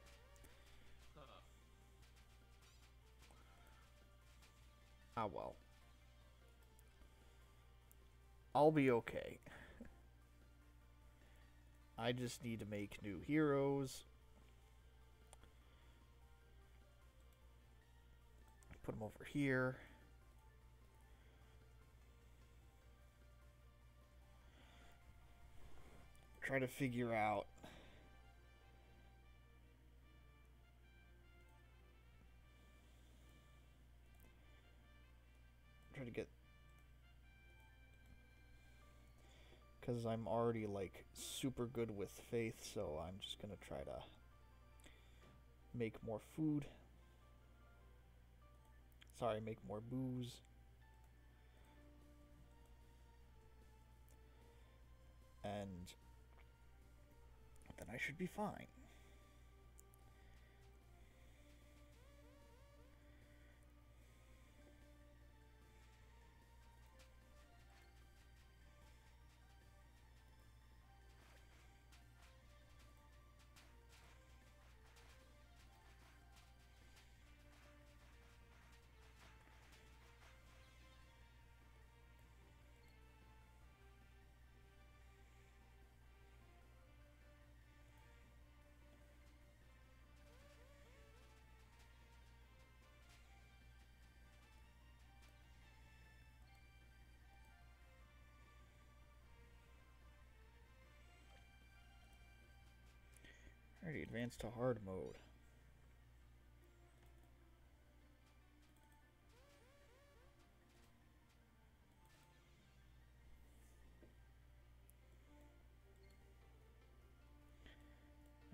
Huh. Ah, well. I'll be okay. I just need to make new heroes. Put them over here. Try to figure out try to get, because I'm already like super good with faith, so I'm just gonna try to make more food. Sorry, make more booze. And then I should be fine. Alrighty, advance to hard mode.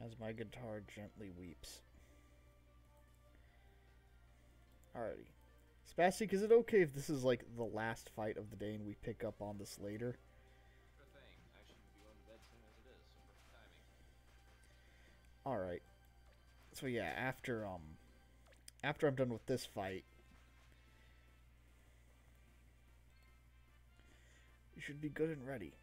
As my guitar gently weeps. Alrighty. Spastic, is it okay if this is like the last fight of the day and we pick up on this later? Sure thing. I should be going to bed soon as it is, so perfect timing. Alright. So yeah, after I'm done with this fight, you should be good and ready.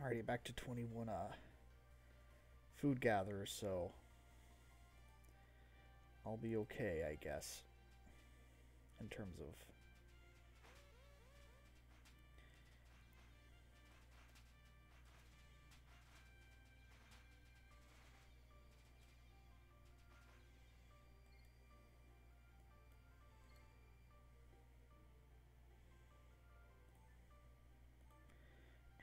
Alrighty, back to 21 food gatherers, so I'll be okay, I guess, in terms of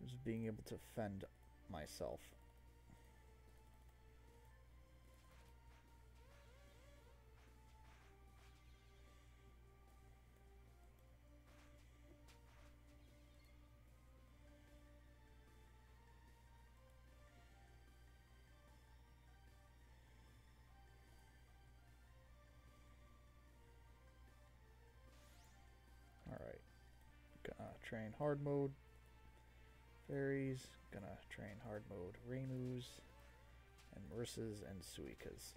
just being able to fend myself. Alright. Gonna train hard mode. Fairies. Gonna train hard mode Raimus. And Marissas and Suikas.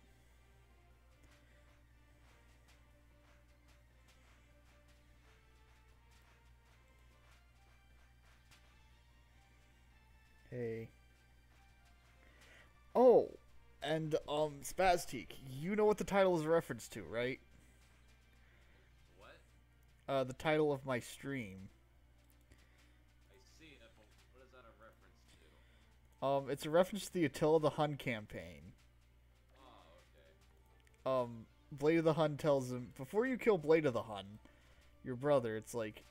Hey. Oh! And, Spastique, you know what the title is a reference to, right? What? The title of my stream. I see it, but what is that a reference to? It's a reference to the Attila the Hun campaign. Oh, okay. Blade of the Hun tells him, before you kill Blade of the Hun, your brother, it's like,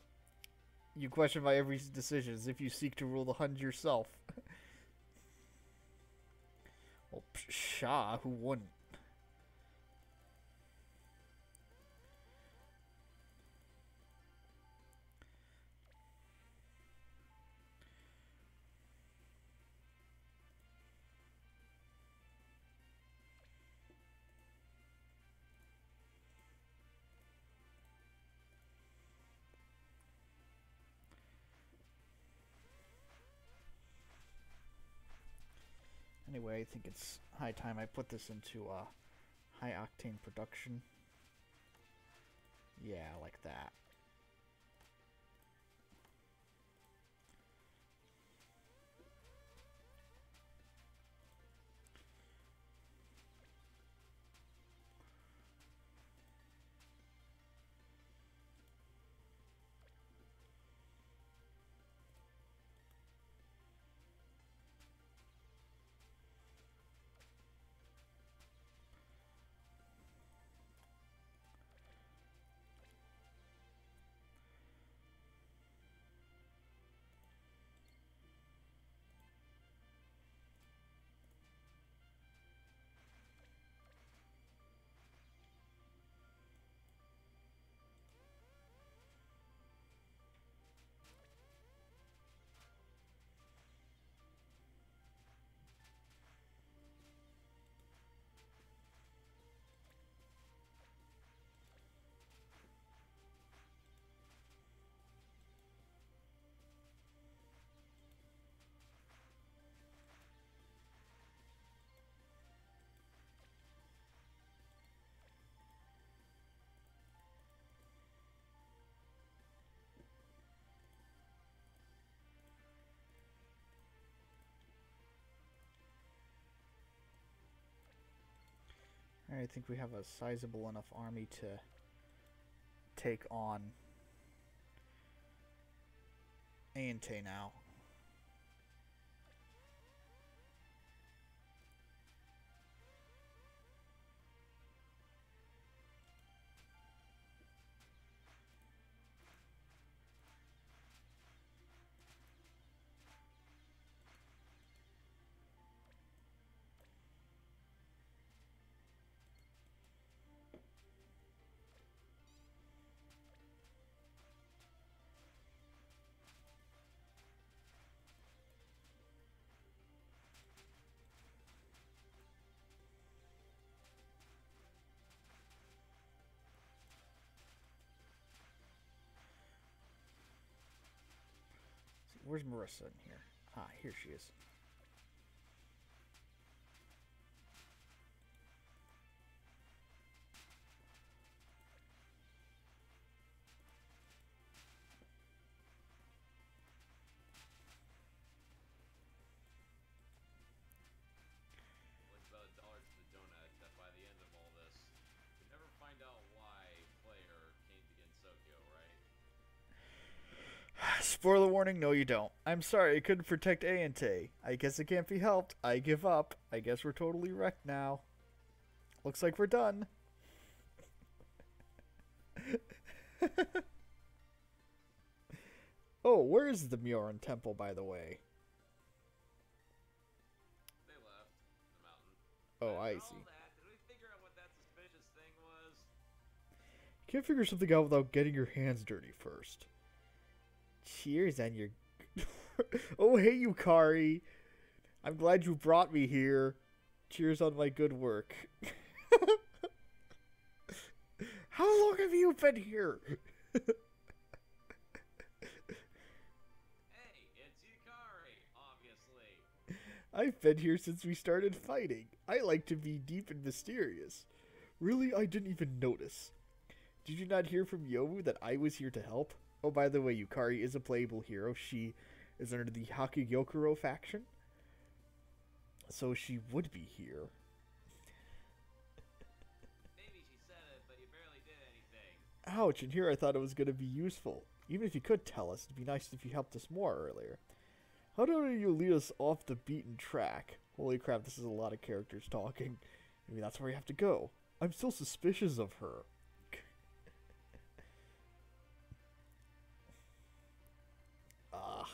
you question my every decision as if you seek to rule the Huns yourself. Well, pshaw, who wouldn't? Anyway, I think it's high time I put this into high octane production. Yeah, like that. I think we have a sizable enough army to take on Aente now. Where's Marissa in here? Ah, here she is. Spoiler warning, no you don't. I'm sorry, I couldn't protect Aante. I guess it can't be helped. I give up. I guess we're totally wrecked now. Looks like we're done. Oh, where is the Mioran Temple, by the way? They left the mountain. Oh, I After all see. that, did we figure out what that suspicious thing was? Can't figure something out without getting your hands dirty first. Cheers on your... Oh, hey, Yukari. I'm glad you brought me here. Cheers on my good work. How long have you been here? Hey, it's Yukari, obviously. I've been here since we started fighting. I like to be deep and mysterious. Really, I didn't even notice. Did you not hear from Yomu that I was here to help? Oh, by the way, Yukari is a playable hero. She is under the Hakugyokuro faction. So she would be here. Maybe she said it, but you barely did anything. Ouch, and here I thought it was going to be useful. Even if you could tell us, it'd be nice if you helped us more earlier. How do you lead us off the beaten track? Holy crap, this is a lot of characters talking. Maybe that's where you have to go. I'm still suspicious of her. Ah.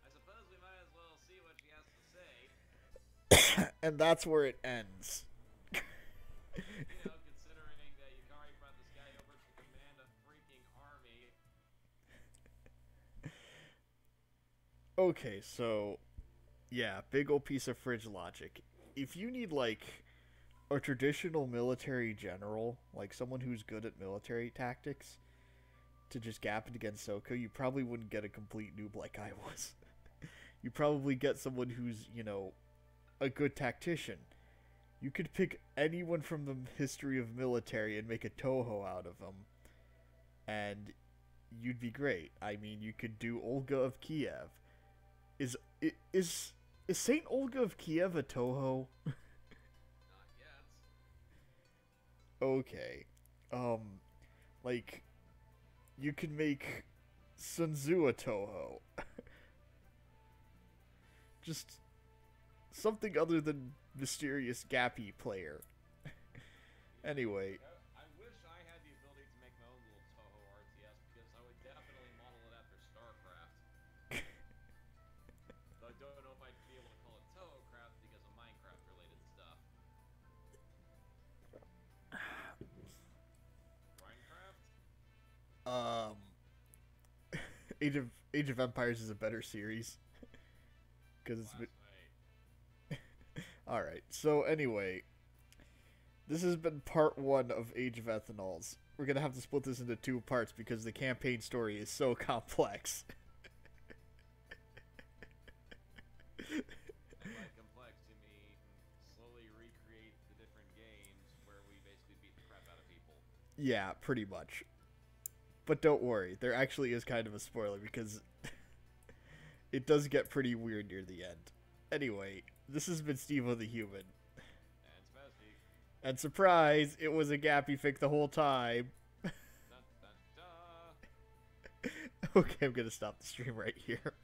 I suppose we might as well see what she has to say. And that's where it ends. You know, considering that Yukari brought this guy over to command a freaking army. Okay, so... Yeah, big old piece of fridge logic. If you need, like, a traditional military general, like someone who's good at military tactics, to just gap it against Gensokyo, you probably wouldn't get a complete noob like I was. You probably get someone who's, you know, a good tactician. You could pick anyone from the history of military and make a Toho out of them, and you'd be great. I mean, you could do Olga of Kiev. Is Saint Olga of Kiev a Toho? Not yet. Okay. Like, you can make Sun Tzu a Toho. Just something other than mysterious gappy player. Anyway. I wish I had the ability to make my own little Toho RTS because I would definitely model it after StarCraft. Though I don't know if I'd be able to call it Toho-craft because of Minecraft-related stuff. Minecraft? Age of Empires is a better series. Because it's... Alright, so anyway. This has been part 1 of Age of Ethanols. We're going to have to split this into 2 parts because the campaign story is so complex. By complex, you mean slowly recreate the different games where we basically beat the crap out of people. Yeah, pretty much. But don't worry, there actually is kind of a spoiler because it does get pretty weird near the end. Anyway, this has been Steve-O the Human. And Spazzy. And surprise, it was a gappy fic the whole time. Dun, dun, dun. Okay, I'm gonna stop the stream right here.